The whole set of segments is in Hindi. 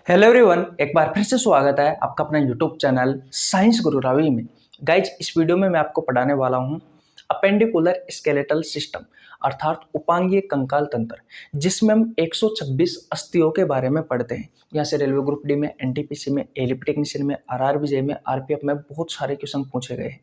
हेलो एवरीवन, एक बार फिर से स्वागत है आपका अपना यूट्यूब चैनल साइंस गुरु रवि में। गाइज, इस वीडियो में मैं आपको पढ़ाने वाला हूं अपेंडिकुलर स्केलेटल सिस्टम अर्थात उपांगीय कंकाल तंत्र, जिसमें हम 126 अस्थियों के बारे में पढ़ते हैं। यहाँ से रेलवे ग्रुप डी में, एनटीपीसी में, एलिपी टेक्नीशियन में, आरआरबी में, आरपीएफ में बहुत सारे क्वेश्चन पूछे गए हैं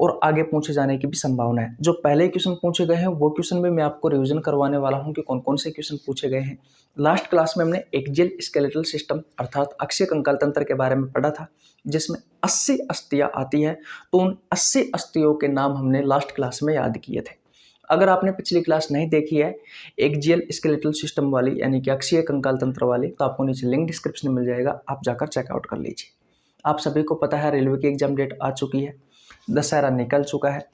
और आगे पूछे जाने की भी संभावना है। जो पहले क्वेश्चन पूछे गए हैं वो क्वेश्चन में मैं आपको रिवीजन करवाने वाला हूं कि कौन कौन से क्वेश्चन पूछे गए हैं। लास्ट क्लास में हमने एक्सियल स्केलेटल सिस्टम अर्थात अक्षीय कंकाल तंत्र के बारे में पढ़ा था, जिसमें 80 अस्थियां आती है। तो उन 80 अस्थियों के नाम हमने लास्ट क्लास में याद किए थे। अगर आपने पिछली क्लास नहीं देखी है एक्सियल स्केलेटल सिस्टम वाली, यानी कि अक्षीय कंकाल तंत्र वाली, तो आपको नीचे लिंक डिस्क्रिप्शन में मिल जाएगा, आप जाकर चेकआउट कर लीजिए। आप सभी को पता है रेलवे की एग्जाम डेट आ चुकी है, दशहरा निकल चुका है,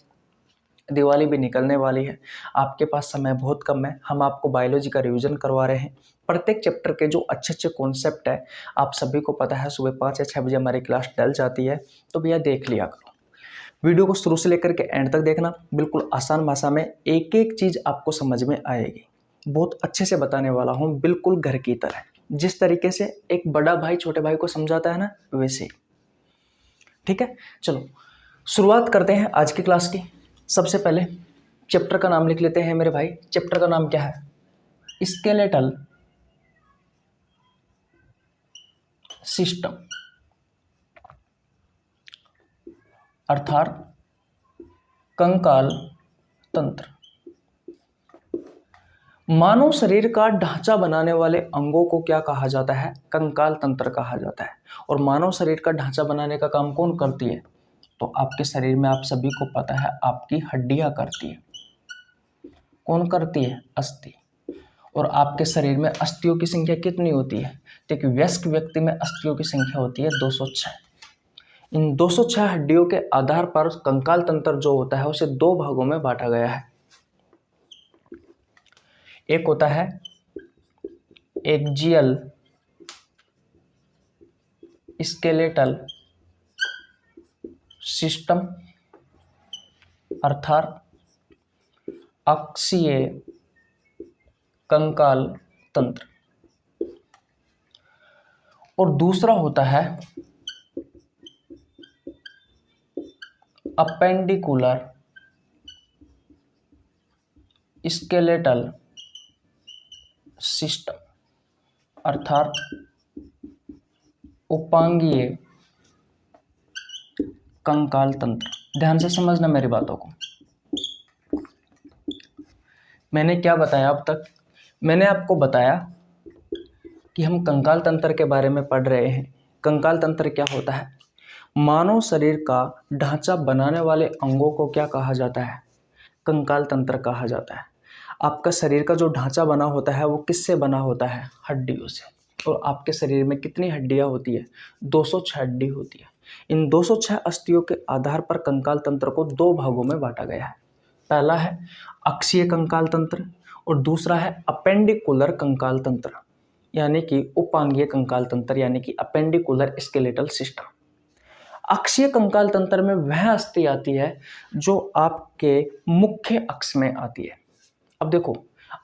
दिवाली भी निकलने वाली है। आपके पास समय बहुत कम है। हम आपको बायोलॉजी का रिवीजन करवा रहे हैं। प्रत्येक चैप्टर के जो अच्छे अच्छे कॉन्सेप्ट है, आप सभी को पता है सुबह 5 या 6 बजे हमारी क्लास डल जाती है, तो भैया देख लिया करो। वीडियो को शुरू से लेकर के एंड तक देखना, बिल्कुल आसान भाषा में एक एक चीज़ आपको समझ में आएगी। बहुत अच्छे से बताने वाला हूँ, बिल्कुल घर की तरह। जिस तरीके से एक बड़ा भाई छोटे भाई को समझाता है ना, वैसे ही। ठीक है, चलो शुरुआत करते हैं आज की क्लास की। सबसे पहले चैप्टर का नाम लिख लेते हैं मेरे भाई। चैप्टर का नाम क्या है? स्केलेटल सिस्टम अर्थात कंकाल तंत्र। मानव शरीर का ढांचा बनाने वाले अंगों को क्या कहा जाता है? कंकाल तंत्र कहा जाता है। और मानव शरीर का ढांचा बनाने का काम कौन करती है? तो आपके शरीर में आप सभी को पता है आपकी हड्डियां करती है। कौन करती है? अस्थि। और आपके शरीर में अस्थियों की संख्या कितनी होती है? तो एक वयस्क व्यक्ति में अस्थियों की संख्या होती है 206। इन 206 हड्डियों के आधार पर कंकाल तंत्र जो होता है उसे दो भागों में बांटा गया है। एक होता है एक्सियल स्केलेटल सिस्टम अर्थात अक्षीय कंकाल तंत्र, और दूसरा होता है अपेंडिकुलर स्केलेटल सिस्टम अर्थात उपांगीय कंकाल तंत्र। ध्यान से समझना मेरी बातों को। मैंने क्या बताया अब तक? मैंने आपको बताया कि हम कंकाल तंत्र के बारे में पढ़ रहे हैं। कंकाल तंत्र क्या होता है? मानव शरीर का ढांचा बनाने वाले अंगों को क्या कहा जाता है? कंकाल तंत्र कहा जाता है। आपका शरीर का जो ढांचा बना होता है वो किससे बना होता है? हड्डियों से। और आपके शरीर में कितनी हड्डियां होती है? 206 हड्डी होती है। इन 206 अस्थियों के आधार पर कंकाल तंत्र को दो भागों में बांटा गया है। पहला है अक्षीय कंकाल तंत्र और दूसरा है अपेंडिकुलर कंकाल तंत्र, यानी कि उपांगीय कंकाल तंत्र, यानी कि अपेंडिकुलर स्केलेटल सिस्टम। अक्षीय कंकाल तंत्र में वह अस्थि आती है जो आपके मुख्य अक्ष में आती है। अब देखो,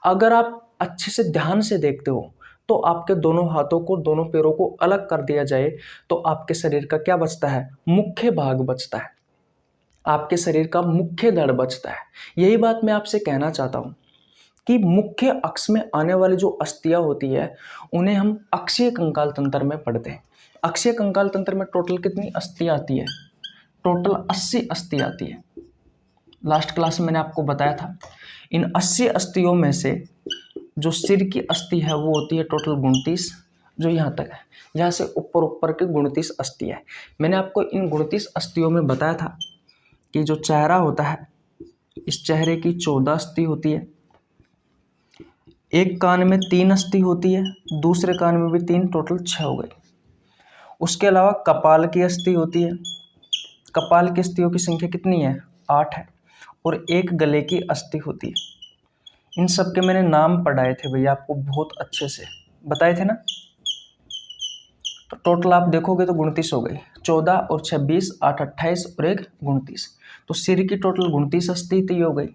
अगर आप अच्छे से ध्यान से देखते हो तो आपके दोनों हाथों को, दोनों पैरों को अलग कर दिया जाए तो आपके शरीर का क्या बचता है? मुख्य भाग बचता है। आपके शरीर का मुख्य धड़ बचता है। यही बात मैं आपसे कहना चाहता हूं कि मुख्य अक्ष में आने वाली जो अस्थियां होती है उन्हें हम अक्षीय कंकाल तंत्र में पढ़ते हैं। अक्षीय कंकाल तंत्र में टोटल कितनी अस्थियां आती है? टोटल 80 अस्थि आती है। लास्ट क्लास में मैंने आपको बताया था। इन 80 अस्थियों में से जो सिर की अस्थि है वो होती है टोटल 29, जो यहाँ तक है। यहाँ से ऊपर ऊपर के 29 अस्थि है। मैंने आपको इन 29 अस्थियों में बताया था कि जो चेहरा होता है, इस चेहरे की 14 अस्थि होती है। एक कान में 3 अस्थि होती है, दूसरे कान में भी 3, टोटल 6 हो गई। उसके अलावा कपाल की अस्थि होती है। कपाल की अस्थियों की संख्या कितनी है? 8 है। और एक गले की अस्थि होती है। इन सब के मैंने नाम पढ़ाए थे भैया आपको, बहुत अच्छे से बताए थे ना। तो टोटल आप देखोगे तो 29 हो गई। 14 और 6 20, 8 28 और 1 29। तो सिर की टोटल 29 अस्थि तो हो गई।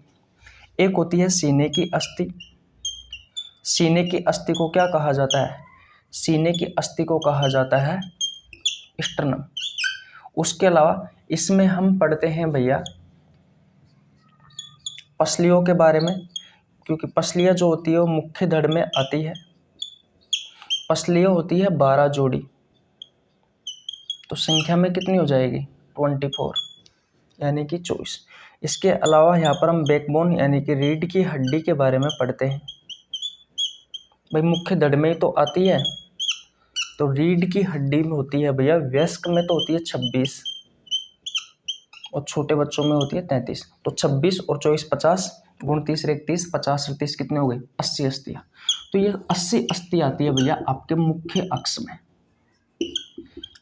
एक होती है सीने की अस्थि। सीने की अस्थि को क्या कहा जाता है? सीने की अस्थि को कहा जाता है स्टर्नम। उसके अलावा इसमें हम पढ़ते हैं भैया पसलियों के बारे में, क्योंकि पसलियाँ जो होती है वो मुख्य धड़ में आती है। पसलियाँ होती है 12 जोड़ी, तो संख्या में कितनी हो जाएगी 24 यानी कि 24। इसके अलावा यहाँ पर हम बैकबोन यानी कि रीढ़ की हड्डी के बारे में पढ़ते हैं। भाई मुख्य धड़ में ही तो आती है, तो रीढ़ की हड्डी में होती है भैया, वयस्क में तो होती है 26 और छोटे बच्चों में होती है 33। तो 26 और 24 50 गुण 30 31 50 30 कितने हो गए 80 अस्थियाँ। तो ये 80 अस्थि आती है भैया आपके मुख्य अक्ष में।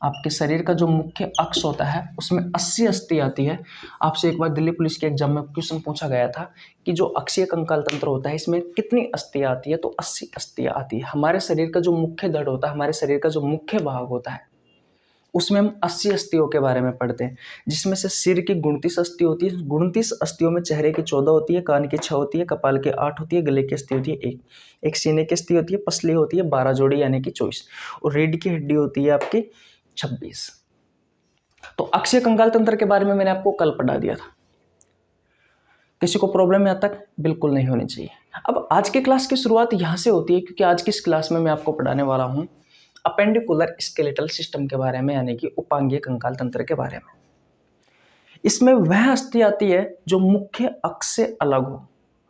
आपके शरीर का जो मुख्य अक्ष होता है उसमें 80 अस्थि आती है। आपसे एक बार दिल्ली पुलिस के एग्जाम में क्वेश्चन पूछा गया था कि जो अक्षीय कंकाल तंत्र होता है इसमें कितनी अस्थियाँ आती है, तो 80 अस्थियाँ आती है। हमारे शरीर का जो मुख्य धड़ होता है, हमारे शरीर का जो मुख्य भाग होता है, उसमें हम 80 अस्थियों के बारे में पढ़ते हैं, जिसमें से सिर की 29 अस्थि होती है। 29 अस्थियों में चेहरे की 14 होती है, कान की 6 होती है, कपाल की 8 होती है, गले की अस्थि होती है 1, एक सीने की अस्थि होती है, पसली होती है 12 जोड़ी यानी कि 24, और रीढ़ की हड्डी होती है आपकी 26। तो अक्षीय कंकाल तंत्र के बारे में मैंने आपको कल पढ़ा दिया था। किसी को प्रॉब्लम यहाँ तक बिल्कुल नहीं होनी चाहिए। अब आज की क्लास की शुरुआत यहाँ से होती है, क्योंकि आज की इस क्लास में मैं आपको पढ़ाने वाला हूँ अपेंडिकुलर स्केलेटल सिस्टम के बारे में, यानी कि उपांगीय कंकाल तंत्र के बारे में। इसमें वह अस्थि आती है जो मुख्य अक्ष से अलग हो,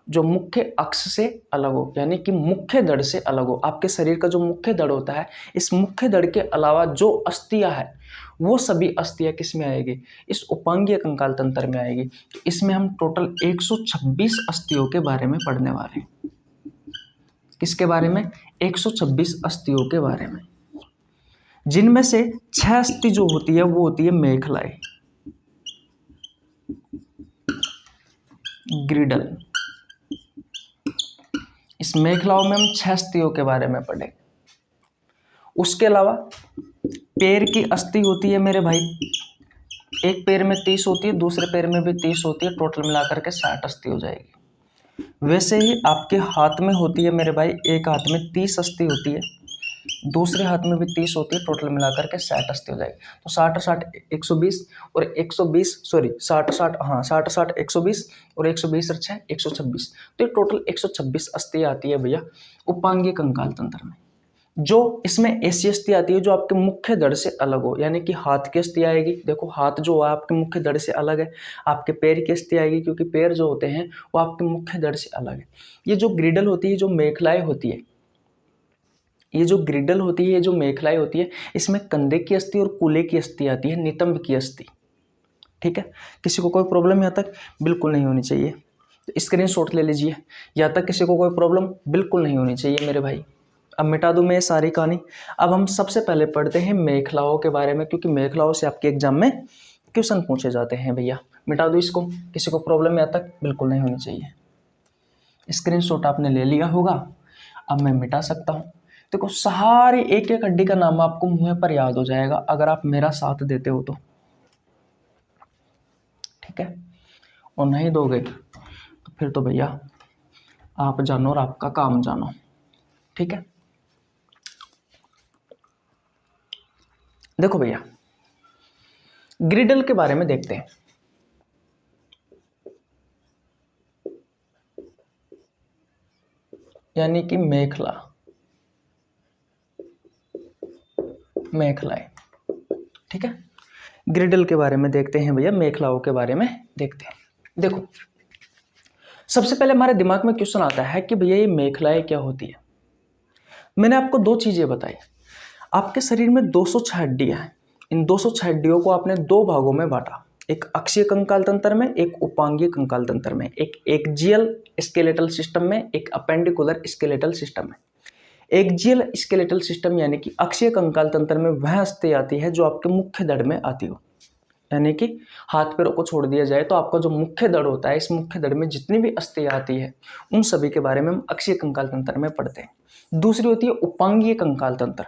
जो मुख्य अक्ष से अलग हो यानी कि मुख्य धड़ से अलग हो। आपके शरीर का जो मुख्य धड़ होता है, इस मुख्य धड़ के अलावा जो अस्थियां है वो सभी अस्थियां किस में आएगी, इस उपांगीय कंकाल तंत्र में आएगी। तो इसमें हम टोटल 126 अस्थियों के बारे में पढ़ने वाले हैं। किसके बारे में 126 अस्थियों के बारे में, जिनमें से 6 अस्थि जो होती है वो होती है मेखलाएं, ग्रिडल। इस मेखलाओं में हम 6 अस्थियों के बारे में पढ़ेंगे। उसके अलावा पैर की अस्थि होती है मेरे भाई, एक पैर में 30 होती है, दूसरे पैर में भी 30 होती है, टोटल मिलाकर के 60 अस्थि हो जाएगी। वैसे ही आपके हाथ में होती है मेरे भाई, एक हाथ में 30 अस्थि होती है, दूसरे हाथ में भी 30 होती है, टोटल मिलाकर के 60 अस्थि हो जाएगी। तो 60 60 120 और 120 सॉरी 60 60 हाँ 60 60 120 और 120 और 6 126। तो ये टोटल 126 अस्थि आती है भैया उपांगीय कंकाल तंत्र में। जो इसमें ऐसी अस्थि आती है जो आपके मुख्य धड़ से अलग हो, यानी कि हाथ की अस्थि आएगी। देखो हाथ जो है आपके मुख्य धड़ से अलग है। आपके पैर की अस्थि आएगी, क्योंकि पैर जो होते हैं वो आपके मुख्य धड़ से अलग है। ये जो ग्रिडल होती है, जो मेखलाएं होती है, ये जो ग्रिडल होती है, जो मेखलाएं होती है, इसमें कंधे की अस्थि और कूल्हे की अस्थि आती है, नितंब की अस्थि। ठीक है, किसी को कोई प्रॉब्लम यहाँ तक बिल्कुल नहीं होनी चाहिए, तो स्क्रीनशॉट ले लीजिए। यहाँ तक किसी को कोई प्रॉब्लम बिल्कुल नहीं होनी चाहिए मेरे भाई। अब मिटा दूं मैं ये सारी कहानी। अब हम सबसे पहले पढ़ते हैं मेखलाओं के बारे में, क्योंकि मेखलाओं से आपके एग्जाम में क्वेश्चन पूछे जाते हैं भैया। मिटा दूं इसको, किसी को प्रॉब्लम यहाँ तक बिल्कुल नहीं होनी चाहिए। स्क्रीनशॉट आपने ले लिया होगा, अब मैं मिटा सकता हूँ। देखो सारी एक एक हड्डी का नाम आपको मुंह पर याद हो जाएगा अगर आप मेरा साथ देते हो तो, ठीक है। और नहीं दोगे तो फिर तो भैया आप जानो और आपका काम जानो, ठीक है। देखो भैया ग्रिडल के बारे में देखते हैं। यानी कि मेखला, मेखलाएं, ठीक है। ग्रिडल के बारे में देखते हैं भैया, मेखलाओं के बारे में देखते हैं। देखो सबसे पहले हमारे दिमाग में क्वेश्चन आता है कि भैया ये मेखलाएं क्या होती है। मैंने आपको दो चीजें बताई। आपके शरीर में 206 हड्डियां हैं। इन 206 हड्डियों को आपने दो भागों में बांटा, एक अक्षीय कंकाल तंत्र में, एक उपांगीय कंकाल तंत्र में, एक एक्जियल स्केलेटल सिस्टम में, एक अपेंडिकुलर स्केलेटल सिस्टम में। एक्जियल स्केलेटल सिस्टम यानी कि अक्षीय कंकाल तंत्र में वह अस्थि आती है जो आपके मुख्य धड़ में आती हो, यानी कि हाथ पैरों को छोड़ दिया जाए तो आपका जो मुख्य धड़ होता है, इस मुख्य धड़ में जितनी भी अस्थि आती है उन सभी के बारे में हम अक्षीय कंकाल तंत्र में पढ़ते हैं। दूसरी होती है उपांगीय कंकाल तंत्र,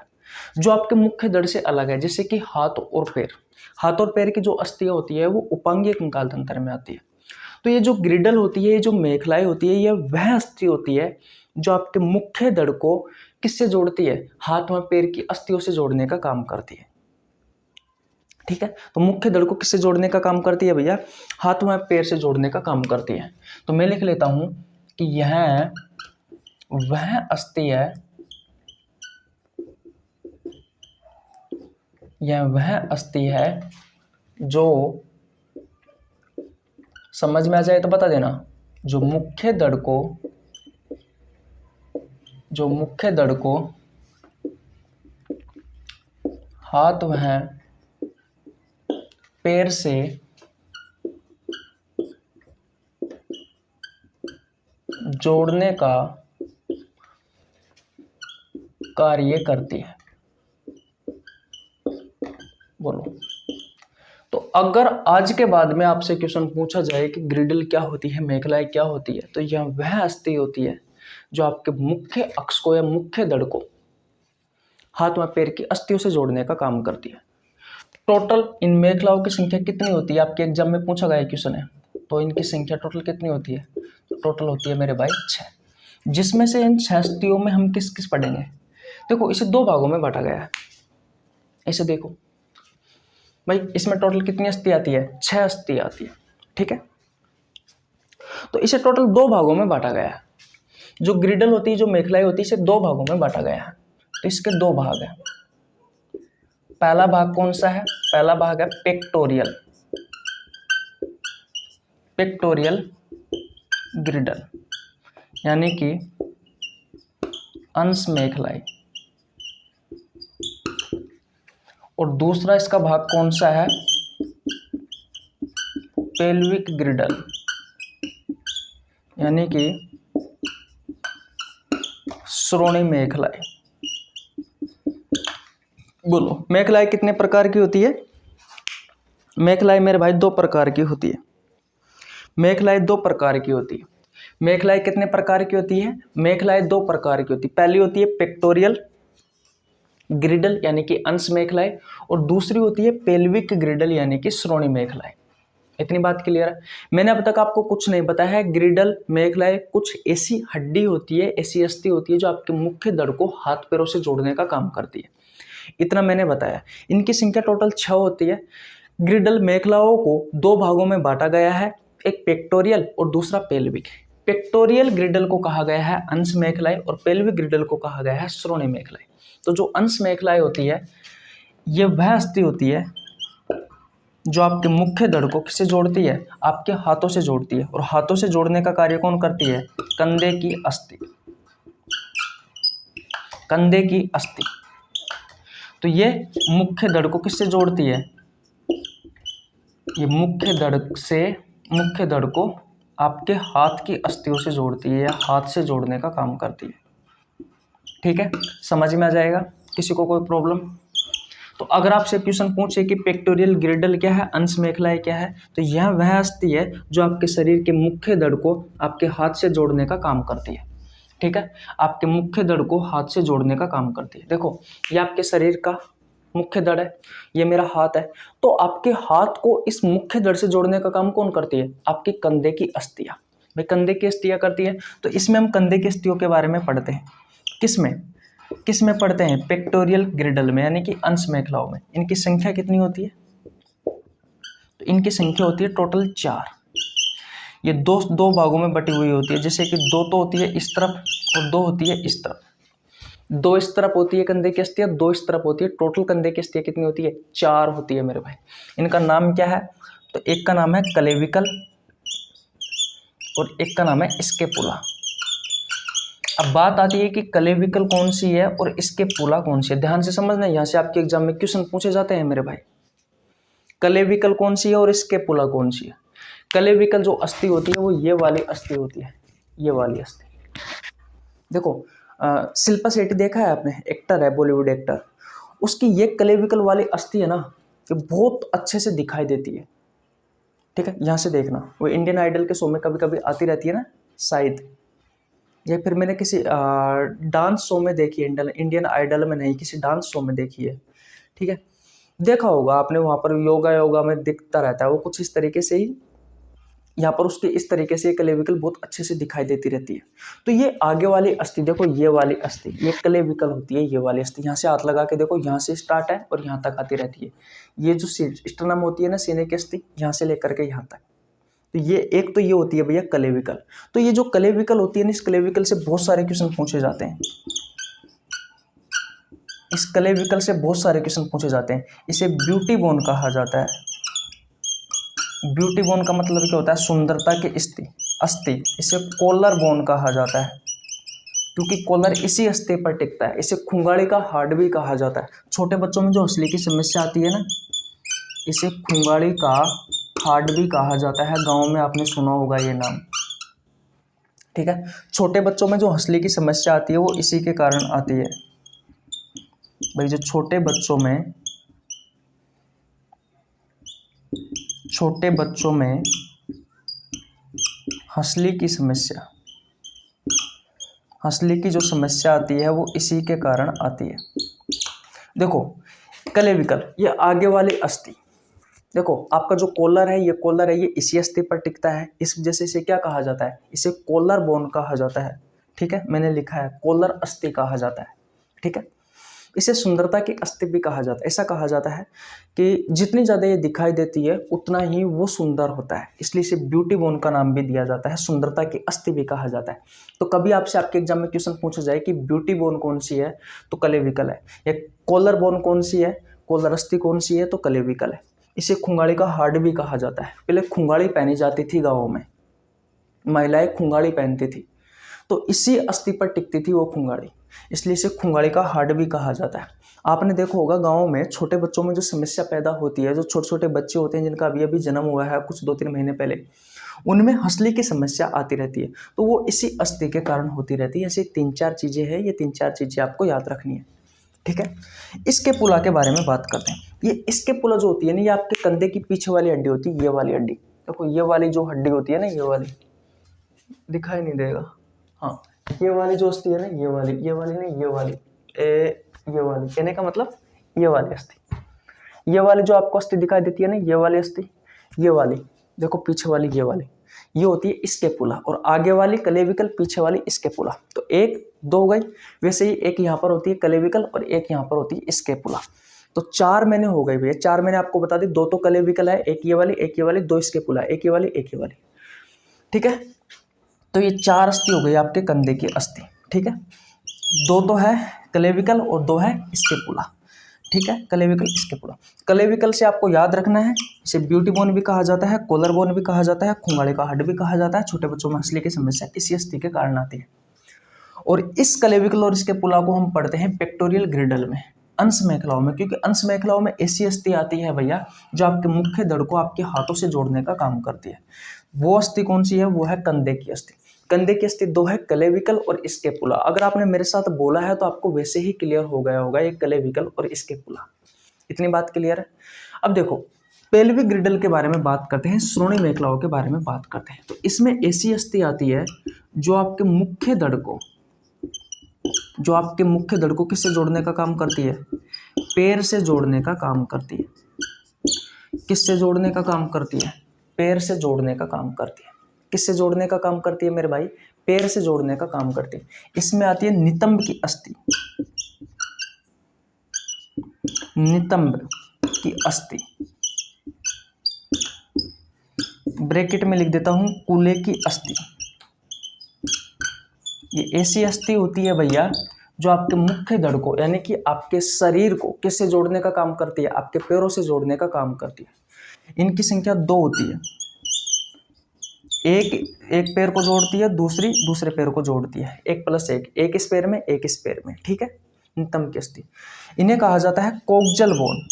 जो आपके मुख्य धड़ से अलग है, जैसे कि हाथ और पैर। हाथ और पैर की जो अस्थियां होती है वो उपांगीय कंकाल तंत्र में आती है। तो ये जो ग्रिडल होती है, ये जो मेखलाएं होती है, ये वह अस्थि होती है जो आपके मुख्य धड़ को किससे जोड़ती है? हाथ व पैर की अस्थियों से जोड़ने का काम करती है। ठीक है, तो मुख्य दड़ को किससे जोड़ने का काम करती है भैया? हाथ व पैर से जोड़ने का काम करती है। तो मैं लिख लेता हूं कि यह वह अस्थि है, यह वह अस्थि है जो, समझ में आ जाए तो बता देना, जो मुख्य दड़ को हाथ वह पैर से जोड़ने का कार्य करती है। बोलो, तो अगर आज के बाद में आपसे क्वेश्चन पूछा जाए कि ग्रिडल क्या होती है, मेखलाएं क्या होती है, तो यह वह अस्थि होती है जो आपके मुख्य अक्ष को या मुख्य दड़ को हाथ व पैर की अस्थियों से जोड़ने का काम करती है। टोटल इन मेखलाओं की संख्या कितनी होती है? आपके एग्जाम में पूछा गया क्वेश्चन है, तो इनकी संख्या टोटल कितनी होती है? तो टोटल होती है मेरे भाई 6, जिसमें से इन 6 अस्थियों में हम किस किस पढ़ेंगे? देखो, इसे 2 भागों में बांटा गया है। इसे देखो भाई, इसमें टोटल कितनी अस्थि आती है? 6 अस्थि आती है। ठीक है, तो इसे टोटल 2 भागों में बांटा गया है। जो ग्रिडल होती है, जो मेखलाएं होती है, इसे 2 भागों में बांटा गया है। तो इसके 2 भाग हैं। पहला भाग कौन सा है? पहला भाग है पेक्टोरियल ग्रिडल, यानी कि अंश मेखलाई। और दूसरा इसका भाग कौन सा है? पेल्विक ग्रिडल, यानी कि श्रोणि मेखलाई। बोलो, मेखलाई कितने प्रकार की होती है? मेखलाई मेरे भाई 2 प्रकार की होती है। मेखलाई 2 प्रकार की होती है। मेखलाई कितने प्रकार की होती है? मेखलाई 2 प्रकार की होती है। पहली होती है पेक्टोरियल ग्रिडल, यानी कि अंश मेखलाई, और दूसरी होती है पेल्विक ग्रिडल, यानी कि श्रोणि मेखलाई। इतनी बात क्लियर है? मैंने अब तक आपको कुछ नहीं बताया है। ग्रिडल मेखलाई कुछ ऐसी हड्डी होती है, ऐसी अस्थि होती है जो आपके मुख्य दड़ को हाथ पैरों से जोड़ने का काम करती है। इतना मैंने बताया। इनकी संख्या टोटल 6 होती है। ग्रिडल मेखलाओं को 2 भागों में बांटा गया है, एक पेक्टोरियल और दूसरा पेल्विक। पेक्टोरियल ग्रिडल को कहा गया है अंश मेखलाई और पेल्विक ग्रिडल को कहा गया है श्रोणि मेखलाई। तो जो अंश मेखलाई होती है, ये वह अस्थि होती है जो आपके मुख्य दड़ को किससे जोड़ती है? आपके हाथों से जोड़ती है। और हाथों से जोड़ने का कार्य कौन करती है? कंधे की अस्थि। कंधे की अस्थि। तो ये मुख्य दड़ को किससे जोड़ती है? ये मुख्य दड़ को आपके हाथ की अस्थियों से जोड़ती है, या हाथ से जोड़ने का काम करती है। ठीक है, समझ में आ जाएगा? किसी को कोई प्रॉब्लम? तो अगर आपसे क्वेश्चन पूछे कि पेक्टोरियल ग्रिडल क्या है, अंश मेखलाई क्या है, तो यह वह अस्थि है जो आपके शरीर के मुख्य दड़ को आपके हाथ से जोड़ने का काम करती है। ठीक है, आपके मुख्य दड़ को हाथ से जोड़ने का काम करती है। देखो, ये आपके शरीर का मुख्य दड़ है, ये मेरा हाथ है। तो आपके हाथ को इस मुख्य दड़ से जोड़ने का काम कौन करती है? आपके कंधे की अस्थियां। भाई, कंधे की अस्थियां करती है। तो इसमें हम कंधे की अस्थियों के बारे में पढ़ते हैं। किस में पढ़ते हैं? पेक्टोरियल ग्रिडल में, यानी कि अंश मेखलाओं में। इनकी संख्या कितनी होती है? तो इनकी संख्या होती है टोटल 4। ये दो भागों में बटी हुई होती है, जैसे कि 2 तो होती है इस तरफ और 2 होती है इस तरफ। 2 इस तरफ होती है कंधे की अस्थियां, 2 इस तरफ होती है। टोटल कंधे की अस्थियां कितनी होती है? 4 होती है मेरे भाई। इनका नाम क्या है? तो एक का नाम है क्लेविकल और एक का नाम है स्केपुला। अब बात आती है कि क्लेविकल कौन सी है और स्केपुला कौन सी है। ध्यान से समझना, यहाँ से आपके एग्जाम में क्वेश्चन पूछे जाते हैं मेरे भाई। क्लेविकल कौन सी है और स्केपुला कौन सी है? क्लेविकल जो अस्थि होती है वो ये वाली अस्थि होती है, ये वाली अस्थि। देखो, शिल्पा शेट्टी देखा है आपने? एक्टर है, बॉलीवुड एक्टर। उसकी ये क्लेविकल वाली अस्थि है ना, ये बहुत अच्छे से दिखाई देती है। ठीक है, यहाँ से देखना, वो इंडियन आइडल के शो में कभी कभी आती रहती है ना शायद, या फिर मैंने किसी डांस शो में देखी है। इंडियन आइडल में नहीं, किसी डांस शो में देखी है। ठीक है, देखा होगा आपने, वहाँ पर योगा में दिखता रहता है वो कुछ इस तरीके से ही यहाँ पर उसके इस तरीके से ये क्लेविकल बहुत अच्छे से दिखाई देती रहती है। तो ये आगे वाली अस्थि देखो, ये वाली अस्थि ये क्लेविकल होती है। ये वाली अस्थि यहाँ से हाथ लगा के देखो, यहाँ से स्टार्ट है और यहाँ तक आती रहती है। ये जो स्टर्नम होती है ना, सीने की अस्थि, यहाँ से लेकर के यहाँ तक, तो ये एक तो ये होती है भैया क्लेविकल। तो ये जो क्लेविकल होती है ना, इस क्लेविकल से बहुत सारे क्वेश्चन पूछे जाते हैं। इस क्लेविकल से बहुत सारे क्वेश्चन पूछे जाते हैं। इसे ब्यूटी बोन कहा जाता है। ब्यूटी बोन का मतलब क्या होता है? सुंदरता की अस्थि। इसे कॉलर बोन कहा जाता है, क्योंकि कॉलर इसी अस्थि पर टिकता है। इसे खुंगाड़ी का हार्ट भी कहा जाता है। छोटे बच्चों में जो हंसली की समस्या आती है ना, इसे खुंगाड़ी का हार्ट भी कहा जाता है। गांव में आपने सुना होगा ये नाम, ठीक है। छोटे बच्चों में जो हंसली की समस्या आती है वो इसी के कारण आती है भाई। जो छोटे बच्चों में हंसली की जो समस्या आती है वो इसी के कारण आती है। देखो क्लेविकल, ये आगे वाली अस्थि, देखो आपका जो कॉलर है, ये इसी अस्थि पर टिकता है। इस वजह से इसे क्या कहा जाता है? इसे कॉलर बोन कहा जाता है, ठीक है। मैंने लिखा है कॉलर अस्थि कहा जाता है, ठीक है। इसे सुंदरता की अस्थि भी कहा जाता है। ऐसा कहा जाता है कि जितनी ज़्यादा ये दिखाई देती है उतना ही वो सुंदर होता है, इसलिए इसे ब्यूटी बोन का नाम भी दिया जाता है। सुंदरता की अस्थि भी कहा जाता है। तो कभी आपसे आपके एग्जाम में क्वेश्चन पूछा जाए कि ब्यूटी बोन कौन सी है, तो क्लेविकल है। या कॉलर बोन कौन सी है, कॉलर अस्थि कौन सी है, तो क्लेविकल है। इसे खुंगाड़ी का हार्ट भी कहा जाता है। पहले खुंगाड़ी पहनी जाती थी गाँवों में, महिलाएं खुंगाड़ी पहनती थी, तो इसी अस्थि पर टिकती थी वो खुंगाड़ी, इसलिए इसे खुंगाड़ी का हार्ट भी कहा जाता है। आपने देखा होगा गाँव में छोटे बच्चों में जो समस्या पैदा होती है, जो छोटे छोटे बच्चे होते हैं जिनका अभी अभी जन्म हुआ है कुछ 2-3 महीने पहले, उनमें हंसली की समस्या आती रहती है, तो वो इसी अस्थि के कारण होती रहती है। ऐसी 3-4 चीज़ें हैं, ये 3-4 चीज़ें आपको याद रखनी है, ठीक है। इसके पुला के बारे में बात करते हैं। ये इसके पुला जो होती है ना, ये आपके कंधे की पीछे वाली हड्डी होती है। ये वाली हड्डी देखो, ये वाली जो हड्डी होती है ना, ये वाली दिखाई नहीं देगा, हाँ, ये वाली जो अस्थि है ना, ये वाली नहीं, ये वाली कहने का मतलब ये वाली अस्थि, ये वाली जो आपको अस्थि दिखाई देती है ना, ये वाली अस्थि, ये वाली देखो पीछे वाली, ये होती है स्कैपुला, और आगे वाली क्लेविकल, पीछे वाली स्कैपुला। तो 1-2 हो गई। वैसे ही एक यहाँ पर होती है क्लेविकल और एक यहाँ पर होती है स्कैपुला। तो 4 मैंने हो गई भैया। 4 मैंने आपको बता दी, 2 तो क्लेविकल है, एक ये वाली, 2 स्कैपुला, एक ये वाली, ठीक है। तो ये 4 अस्थि हो गई आपके कंधे की अस्थि, ठीक है। 2 तो है क्लेविकल और 2 है स्कैपुला, ठीक है। क्लेविकल स्कैपुला, क्लेविकल से आपको याद रखना है, इसे ब्यूटी बोन भी कहा जाता है, कॉलर बोन भी कहा जाता है, खुंगाड़ी का हड्डी भी कहा जाता है। छोटे बच्चों में हंसली की समस्या इसी अस्थि के कारण आती है। और इस क्लेविकल और स्कैपुला को हम पढ़ते हैं पेक्टोरियल ग्रिडल में, अंश मेखलाओं में, क्योंकि अंश मेखलाओं में ऐसी अस्थि आती है भैया जो आपके मुख्य धड़ को आपके हाथों से जोड़ने का काम करती है। वो अस्थि कौन सी है? वो है कंधे की अस्थि। कंधे की अस्थि 2 है, क्लेविकल और स्कैपुला। अगर आपने मेरे साथ बोला है तो आपको वैसे ही क्लियर हो गया होगा, ये क्लेविकल और स्कैपुला। इतनी बात क्लियर है। अब देखो पेल्विक ग्रिडल के बारे में बात करते हैं, श्रोणि मेखलाओं के बारे में बात करते हैं। तो इसमें ऐसी अस्थि आती है जो आपके मुख्य धड़ को किससे जोड़ने का काम करती है? पैर से जोड़ने का काम करती है। किससे जोड़ने का काम करती है? पैर से जोड़ने का काम करती है। किससे जोड़ने का काम करती है मेरे भाई? पैर से जोड़ने का काम करती है। इसमें आती है नितंब की अस्थि, नितंब की अस्थि, ब्रैकेट में लिख देता हूं कूले की अस्थि। ये ऐसी अस्थि होती है भैया जो आपके मुख्य धड़ को, यानी कि आपके शरीर को किससे जोड़ने का काम करती है? आपके पैरों से जोड़ने का काम करती है। इनकी संख्या 2 होती है, एक पैर को जोड़ती है, दूसरे पैर को जोड़ती है, 1+1, एक इस पैर में, एक इस पैर में, ठीक है। नितंब की अस्थि, इन्हें कहा जाता है कोक्जल बोन।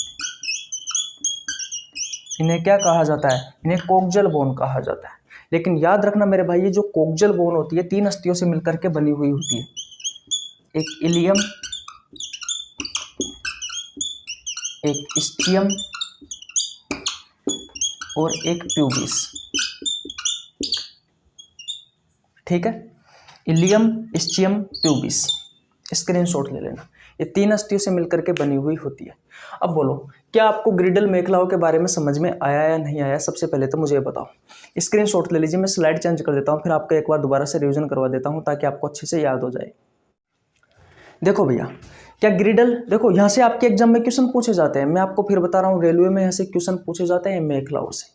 इन्हें क्या कहा जाता है? इन्हें कोक्जल बोन कहा जाता है। लेकिन याद रखना मेरे भाई, ये जो कोक्जल बोन होती है 3 अस्थियों से मिलकर के बनी हुई होती है। एक इलियम, एक स्टियम और एक प्यूबिस, ठीक है। इलियम, स्टियम, प्यूबिस, स्क्रीनशॉट ले लेना। ये 3 अस्थियों से मिलकर के बनी हुई होती है। अब बोलो, क्या आपको ग्रिडल मेखलाओं के बारे में समझ में आया या नहीं आया? सबसे पहले तो मुझे बताओ। स्क्रीनशॉट ले लीजिए, मैं स्लाइड चेंज कर देता हूँ, फिर आपको एक बार दोबारा से रिवीजन करवा देता हूँ ताकि आपको अच्छे से याद हो जाए। देखो भैया, क्या ग्रिडल, देखो यहाँ से आपके एग्जाम में क्वेश्चन पूछे जाते हैं, मैं आपको फिर बता रहा हूँ, रेलवे में यहाँ से क्वेश्चन पूछे जाते हैं मेखलाओं से।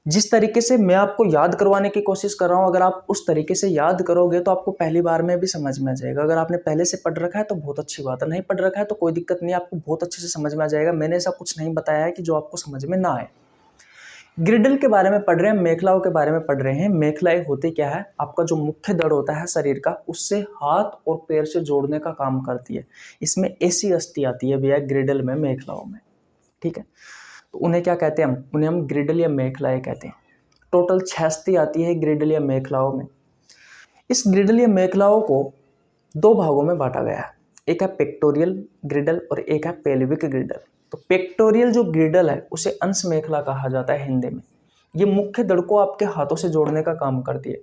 जिस तरीके से मैं आपको याद करवाने की कोशिश कर रहा हूँ, अगर आप उस तरीके से याद करोगे तो आपको पहली बार में भी समझ में आ जाएगा। अगर आपने पहले से पढ़ रखा है तो बहुत अच्छी बात है, नहीं पढ़ रखा है तो कोई दिक्कत नहीं, आपको बहुत अच्छे से समझ में आ जाएगा। मैंने ऐसा कुछ नहीं बताया है कि जो आपको समझ में ना आए। ग्रिडल के बारे में पढ़ रहे हैं, मेखलाओं के बारे में पढ़ रहे हैं। मेखलाएं होती क्या है? आपका जो मुख्य दड़ होता है शरीर का, उससे हाथ और पैर से जोड़ने का काम करती है। इसमें ऐसी अस्थि आती है भैया ग्रिडल में, मेखलाओं में, ठीक है। तो उन्हें क्या कहते हैं? उन्हें हम ग्रिडल या मेखलाएं कहते हैं। टोटल 6 अस्थि आती है ग्रिडल या मेखलाओं में। इस ग्रिडल या मेखलाओं को 2 भागों में बांटा गया है, एक है पेक्टोरियल ग्रिडल और एक है पेल्विक ग्रिडल। तो पेक्टोरियल जो ग्रिडल है उसे अंश मेखला कहा जाता है हिंदी में। ये मुख्य दड़ को आपके हाथों से जोड़ने का काम करती है।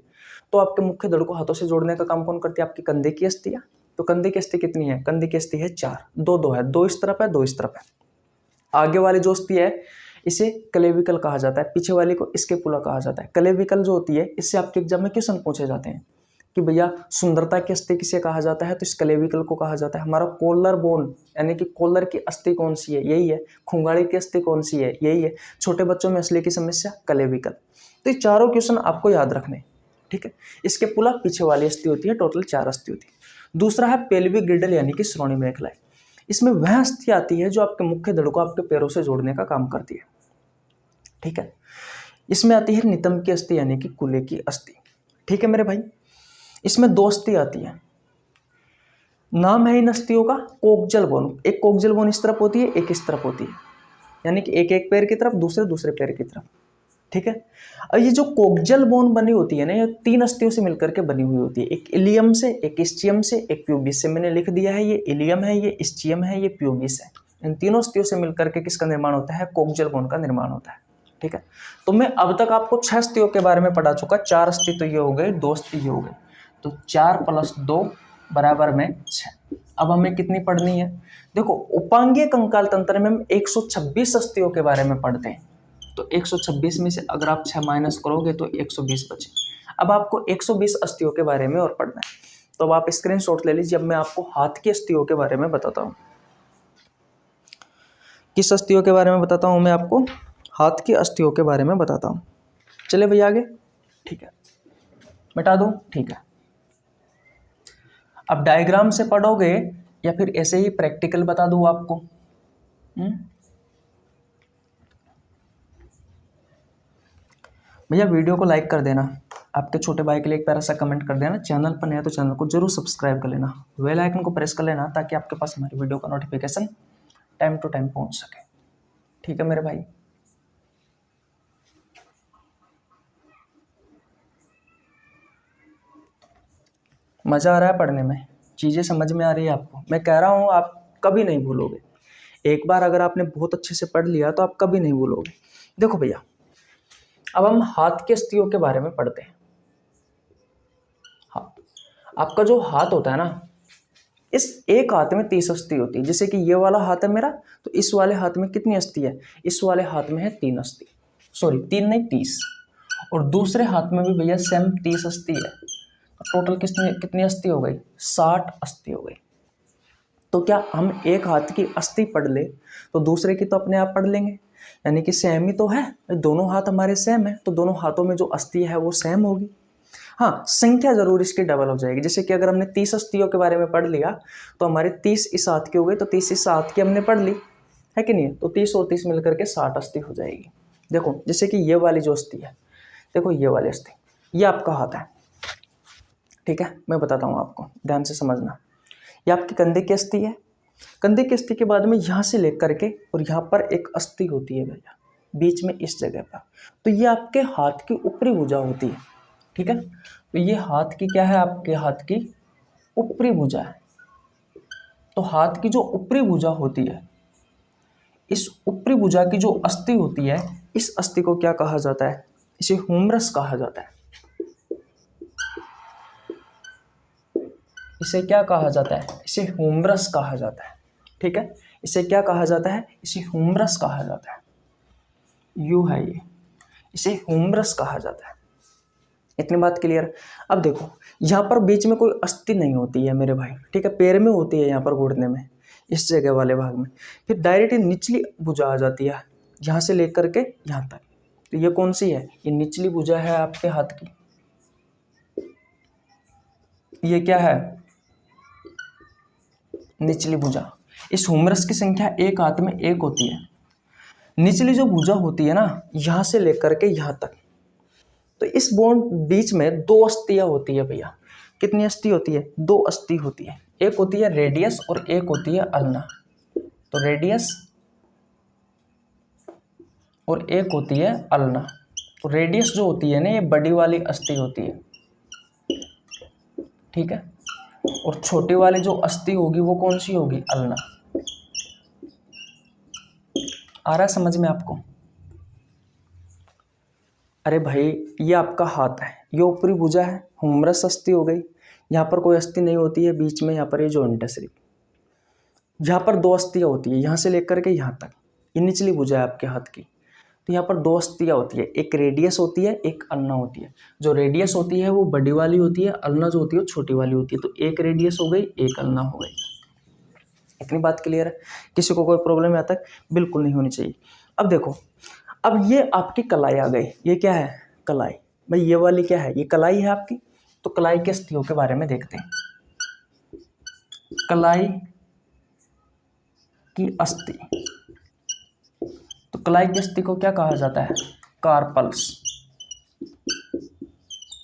तो आपके मुख्य दड़ को हाथों से जोड़ने का काम कौन करती है? आपकी कंधे की अस्थियां। तो कंधे की अस्थि कितनी है? कंधे की अस्थि है 4, 2 है, 2 इस तरफ है, 2 इस तरफ है। आगे वाली जो अस्थि है इसे क्लेविकल कहा जाता है, पीछे वाली को स्कैपुला कहा जाता है। क्लेविकल जो होती है, इससे आपके एग्जाम में क्वेश्चन पूछे जाते हैं कि भैया सुंदरता की अस्थि किसे कहा जाता है? तो इस क्लेविकल को कहा जाता है। हमारा कॉलर बोन यानी कि कॉलर की अस्थि कौन सी है? यही है। खुंगाड़ी की अस्थि कौन सी है? यही है। छोटे बच्चों में असली की समस्या क्लेविकल। तो ये चारों क्वेश्चन आपको याद रखने, ठीक है। इसके पुला पीछे वाली अस्थि होती है, टोटल 4 अस्थि होती है। दूसरा है पेल्विक ग्रिडल यानी कि श्रोणि मेखला। इसमें वह अस्थि आती है जो आपके मुख्य दड़ को आपके पैरों से जोड़ने का काम करती है, ठीक है। इसमें आती है नितंब की अस्थि यानी कि कूल्हे की अस्थि, ठीक है मेरे भाई। इसमें 2 अस्थि आती है, नाम है इन अस्थियों का कोक्जल बोन। एक कोक्जल बोन इस तरफ होती है, एक इस तरफ होती है, यानी कि एक एक पैर की तरफ, दूसरे पैर की तरफ, ठीक है। और ये जो कोक्जल बोन बनी होती है ना, ये 3 अस्थियों से मिलकर के बनी हुई होती है, एक इलियम से, एक इस्चियम से, एक प्यूबिस से। मैंने लिख दिया है, ये इलियम है, ये इस्चियम है, ये प्यूबिस है। इन तीनों अस्थियों से मिलकर के किसका निर्माण होता है? कोक्जल बोन का निर्माण होता है, ठीक है। तो मैं अब तक आपको 6 अस्थियों के बारे में पढ़ा चुका। 4 अस्थि तो ये हो गए, 2 अस्थि ये हो गए, तो 4 + 2 = 6। अब हमें कितनी पढ़नी है? देखो, उपांगीय कंकाल तंत्र में हम 126 अस्थियों के बारे में पढ़ते हैं। तो 126 में से अगर आप 6 माइनस करोगे तो 120 बचे। अब आपको 120 अस्थियों के बारे में और पढ़ना है। तो अब आप स्क्रीनशॉट ले लीजिए। अब मैं आपको हाथ की अस्थियों के बारे में बताता हूँ। किस अस्थियों के बारे में बताता हूँ? मैं आपको हाथ की अस्थियों के बारे में बताता हूँ। चले भैया आगे, ठीक है। मिटा दूँ? ठीक है। अब डायग्राम से पढ़ोगे या फिर ऐसे ही प्रैक्टिकल बता दूँ आपको? भैया वीडियो को लाइक कर देना, आपके छोटे भाई के लिए एक प्यारा सा कमेंट कर देना, चैनल पर नया तो चैनल को जरूर सब्सक्राइब कर लेना, बेल आइकन को प्रेस कर लेना ताकि आपके पास हमारी वीडियो का नोटिफिकेशन टाइम टू टाइम पहुंच सके, ठीक है मेरे भाई। मज़ा आ रहा है पढ़ने में? चीज़ें समझ में आ रही है आपको? मैं कह रहा हूँ आप कभी नहीं भूलोगे। एक बार अगर आपने बहुत अच्छे से पढ़ लिया तो आप कभी नहीं भूलोगे। देखो भैया, अब हम हाथ की अस्थियों के बारे में पढ़ते हैं। हाँ, आपका जो हाथ होता है ना, इस एक हाथ में 30 अस्थि होती है। जैसे कि ये वाला हाथ है मेरा, तो इस वाले हाथ में कितनी अस्थि है? इस वाले हाथ में है 3 अस्थि, सॉरी 3 नहीं 30। और दूसरे हाथ में भी भैया सेम 30 अस्थि है। तो टोटल कितनी अस्थि हो गई? 60 अस्थि हो गई। तो क्या हम एक हाथ की अस्थि पढ़ ले तो दूसरे की तो अपने आप पढ़ लेंगे, यानी कि सेम ही तो है। दोनों हाथ हमारे सेम है, तो दोनों हाथों में जो अस्थि है वो सेम होगी। हाँ, संख्या जरूर इसकी डबल हो जाएगी। जैसे कि अगर हमने 30 अस्थियों के बारे में पढ़ लिया तो हमारे 30 इस हाथ की हो गई, तो 30 इस हाथ की हमने पढ़ ली, है कि नहीं? तो 30 और 30 मिलकर के 60 अस्थि हो जाएगी। देखो, जैसे कि ये वाली जो अस्थि है, देखो ये वाली अस्थि, ये आपका हाथ है, ठीक है। मैं बताता हूँ आपको, ध्यान से समझना। ये आपके कंधे की अस्थि है। कंधे की अस्थि के बाद में यहाँ से लेकर के और यहाँ पर एक अस्थि होती है भैया, बीच में इस जगह पर। तो ये आपके हाथ की ऊपरी भुजा होती है, ठीक है। तो ये हाथ की क्या है? आपके हाथ की ऊपरी भुजा है। तो हाथ की जो ऊपरी भुजा होती है, इस ऊपरी भुजा की जो अस्थि होती है, इस अस्थि को क्या कहा जाता है? इसे ह्यूमरस कहा जाता है। इसे क्या कहा जाता है? इसे ह्यूमरस कहा जाता है। ठीक है, इसे क्या कहा जाता है? इसे ह्यूमरस कहा जाता है। यू है ये, इसे ह्यूमरस कहा जाता है। इतनी बात क्लियर। अब देखो, यहाँ पर बीच में कोई अस्थि नहीं होती है मेरे भाई, ठीक है, पैर में होती है, यहाँ पर घुटने में, इस जगह वाले भाग में। फिर डायरेक्ट निचली भुजा आ जाती है, यहाँ से लेकर के यहाँ तक। तो ये कौन सी है? ये निचली भुजा है आपके हाथ की। ये क्या है? निचली भुजा। इस ह्यूमरस की संख्या एक हाथ में एक होती है। निचली जो भुजा होती है ना, यहाँ से लेकर के यहाँ तक, तो इस बोन बीच में दो अस्थियां होती है भैया। कितनी अस्थि होती है? दो अस्थि होती है। एक होती है रेडियस और एक होती है अल्ना। तो रेडियस और एक होती है अल्ना। तो रेडियस जो होती है ना, ये बड़ी वाली अस्थि होती है, ठीक है, और छोटी वाली जो अस्थि होगी वो कौन सी होगी? अल्ना। आ रहा है समझ में आपको? अरे भाई, ये आपका हाथ है, ये ऊपरी भुजा है, ह्यूमरस अस्थि हो गई। यहाँ पर कोई अस्थि नहीं होती है बीच में, यहाँ पर ये जॉइंट है सिर्फ। यहाँ पर दो अस्थियाँ होती है, यहाँ से लेकर के यहाँ तक, ये निचली भुजा है आपके हाथ की। तो यहाँ पर दो अस्थियाँ होती है, एक रेडियस होती है, एक अल्ना होती है। जो रेडियस होती है वो बड़ी वाली होती है, अल्ना जो होती है वो छोटी वाली होती है। तो एक रेडियस हो गई, एक अल्ना हो गई। इतनी बात क्लियर है? किसी को कोई प्रॉब्लम यहाँ तक? बिल्कुल नहीं होनी चाहिए। अब देखो, अब ये आपकी कलाई आ गई। ये क्या है? कलाई। भाई ये वाली क्या है? ये कलाई है आपकी। तो कलाई के अस्थियों के बारे में देखते हैं। कलाई की अस्थि, तो कलाई की अस्थि को क्या कहा जाता है? कार्पल्स।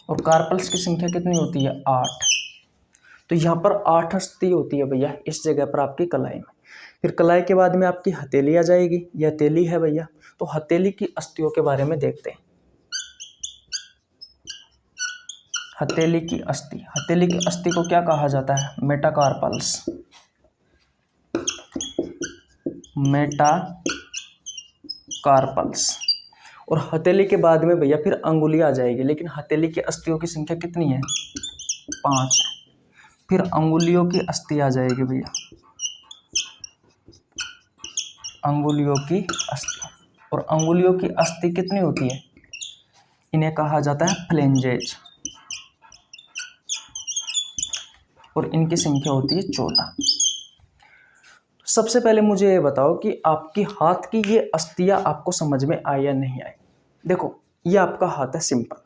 और कार्पल्स की संख्या कितनी होती है? 8। तो यहाँ पर 8 अस्थि होती है भैया, इस जगह पर आपकी कलाई में। फिर कलाई के बाद में आपकी हथेली आ जाएगी। यह हथेली है भैया। तो हथेली की अस्थियों के बारे में देखते हैं। हथेली की अस्थि, हथेली की अस्थि को क्या कहा जाता है? मेटाकार्पल्स। मेटाकार्पल्स। और हथेली के बाद में भैया फिर अंगुली आ जाएगी, लेकिन हथेली की अस्थियों की संख्या कितनी है? 5 है। फिर अंगुलियों की अस्थि आ जाएगी भैया, अंगुलियों की अस्थि। और अंगुलियों की अस्थि कितनी होती है? इन्हें कहा जाता है फ्लेंजेज, और इनकी संख्या होती है 14। सबसे पहले मुझे ये बताओ कि आपकी हाथ की ये अस्थियां आपको समझ में आई या नहीं आई? देखो, ये आपका हाथ है सिंपल।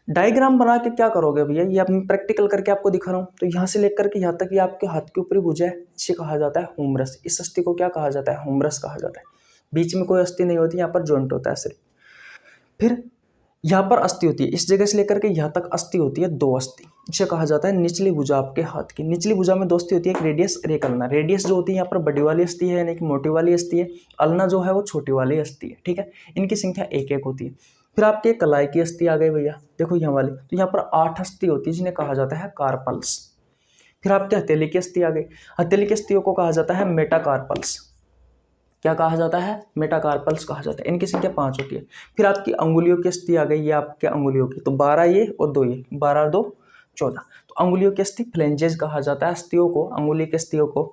डायग्राम बना के क्या करोगे भैया? ये मैं प्रैक्टिकल करके आपको दिखा रहा हूँ। तो यहाँ से लेकर के यहाँ तक ये आपके हाथ के ऊपरी भुजा है, इसे कहा जाता है ह्यूमरस। इस अस्थि को क्या कहा जाता है? ह्यूमरस कहा जाता है। बीच में कोई अस्थि नहीं होती, यहाँ पर जॉइंट होता है सिर्फ। फिर यहाँ पर अस्थि होती है, इस जगह से लेकर के यहाँ तक अस्थि होती है, दो अस्थि। इसे कहा जाता है निचली भुजा आपके हाथ की। निचली भुजा में दो अस्थि होती है, एक रेडियस और एक अल्ना। रेडियस जो होती है यहाँ पर बड़ी वाली अस्थि है, यानी कि मोटी वाली अस्थि है। अल्ना जो है वो छोटी वाली अस्थि है, ठीक है। इनकी संख्या एक एक होती है। फिर आपके कलाई की अस्थि आ गई भैया, देखो यहाँ वाली। तो यहाँ पर 8 अस्थि होती है, जिन्हें कहा जाता है कार्पल्स। फिर आपके हथेली की अस्थि आ गई। हथेली की अस्थियों को कहा जाता है मेटाकार्पल्स। क्या कहा जाता है? मेटाकार्पल्स कहा जाता है। इनकी संख्या 5 होती है। फिर आपकी अंगुलियों की अस्थि आ गई, ये आपके अंगुलियों की। तो 12 ये और 2 ये, 12 और 2 14। तो अंगुलियों की अस्थि फ्लेंजेस कहा जाता है अस्थियों को, अंगुली की अस्थियों को।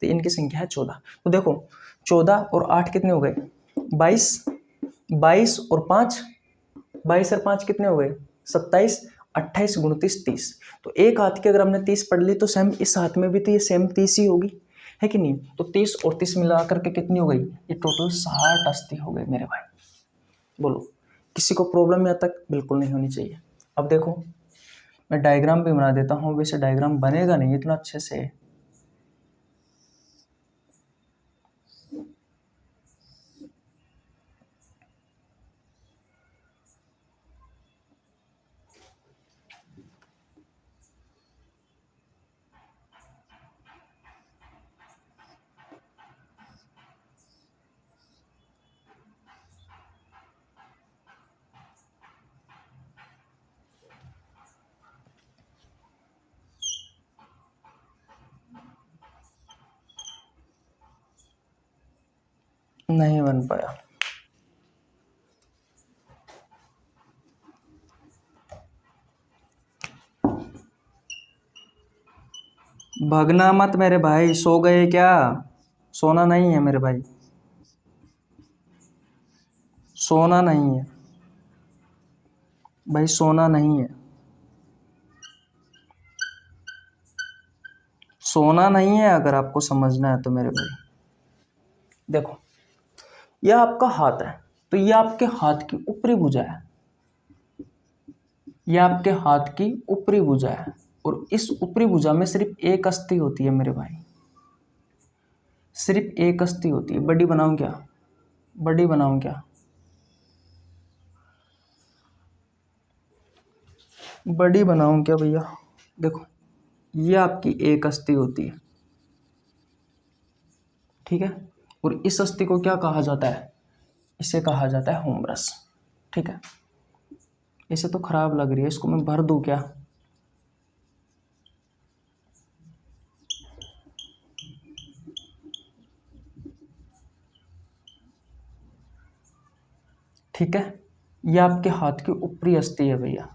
तो इनकी संख्या है 14। तो देखो, 14 और 8 कितने हो गए? 22। 22 और 5, 22 और 5 कितने हो गए? 27। 28 29 30। तो एक हाथ की अगर हमने 30 पढ़ ली, तो सेम इस हाथ में भी तो ये सेम 30 ही होगी, है कि नहीं? तो 30 और 30 मिला करके कितनी हो गई? ये टोटल 60 अस्थि हो गए मेरे भाई। बोलो, किसी को प्रॉब्लम यहाँ तक? बिल्कुल नहीं होनी चाहिए। अब देखो, मैं डायग्राम भी बना देता हूँ। वैसे डायग्राम बनेगा नहीं इतना अच्छे से। नहीं बन पाया। भागना मत मेरे भाई, सो गए क्या? सोना नहीं है मेरे भाई, सोना नहीं है भाई, सोना नहीं है, सोना नहीं है। अगर आपको समझना है तो मेरे भाई देखो, यह आपका हाथ है, तो यह आपके हाथ की ऊपरी भुजा है, यह आपके हाथ की ऊपरी भुजा है, और इस ऊपरी भुजा में सिर्फ एक अस्थि होती है मेरे भाई, सिर्फ एक अस्थि होती है। बड़ी बनाऊं क्या? बड़ी बनाऊं क्या? बड़ी बनाऊं क्या भैया? देखो, ये आपकी एक अस्थि होती है, ठीक है। और इस अस्थि को क्या कहा जाता है? इसे कहा जाता है हुमरस, ठीक है। इसे तो खराब लग रही है, इसको मैं भर दूं क्या? ठीक है, ये आपके हाथ की ऊपरी अस्थि है भैया,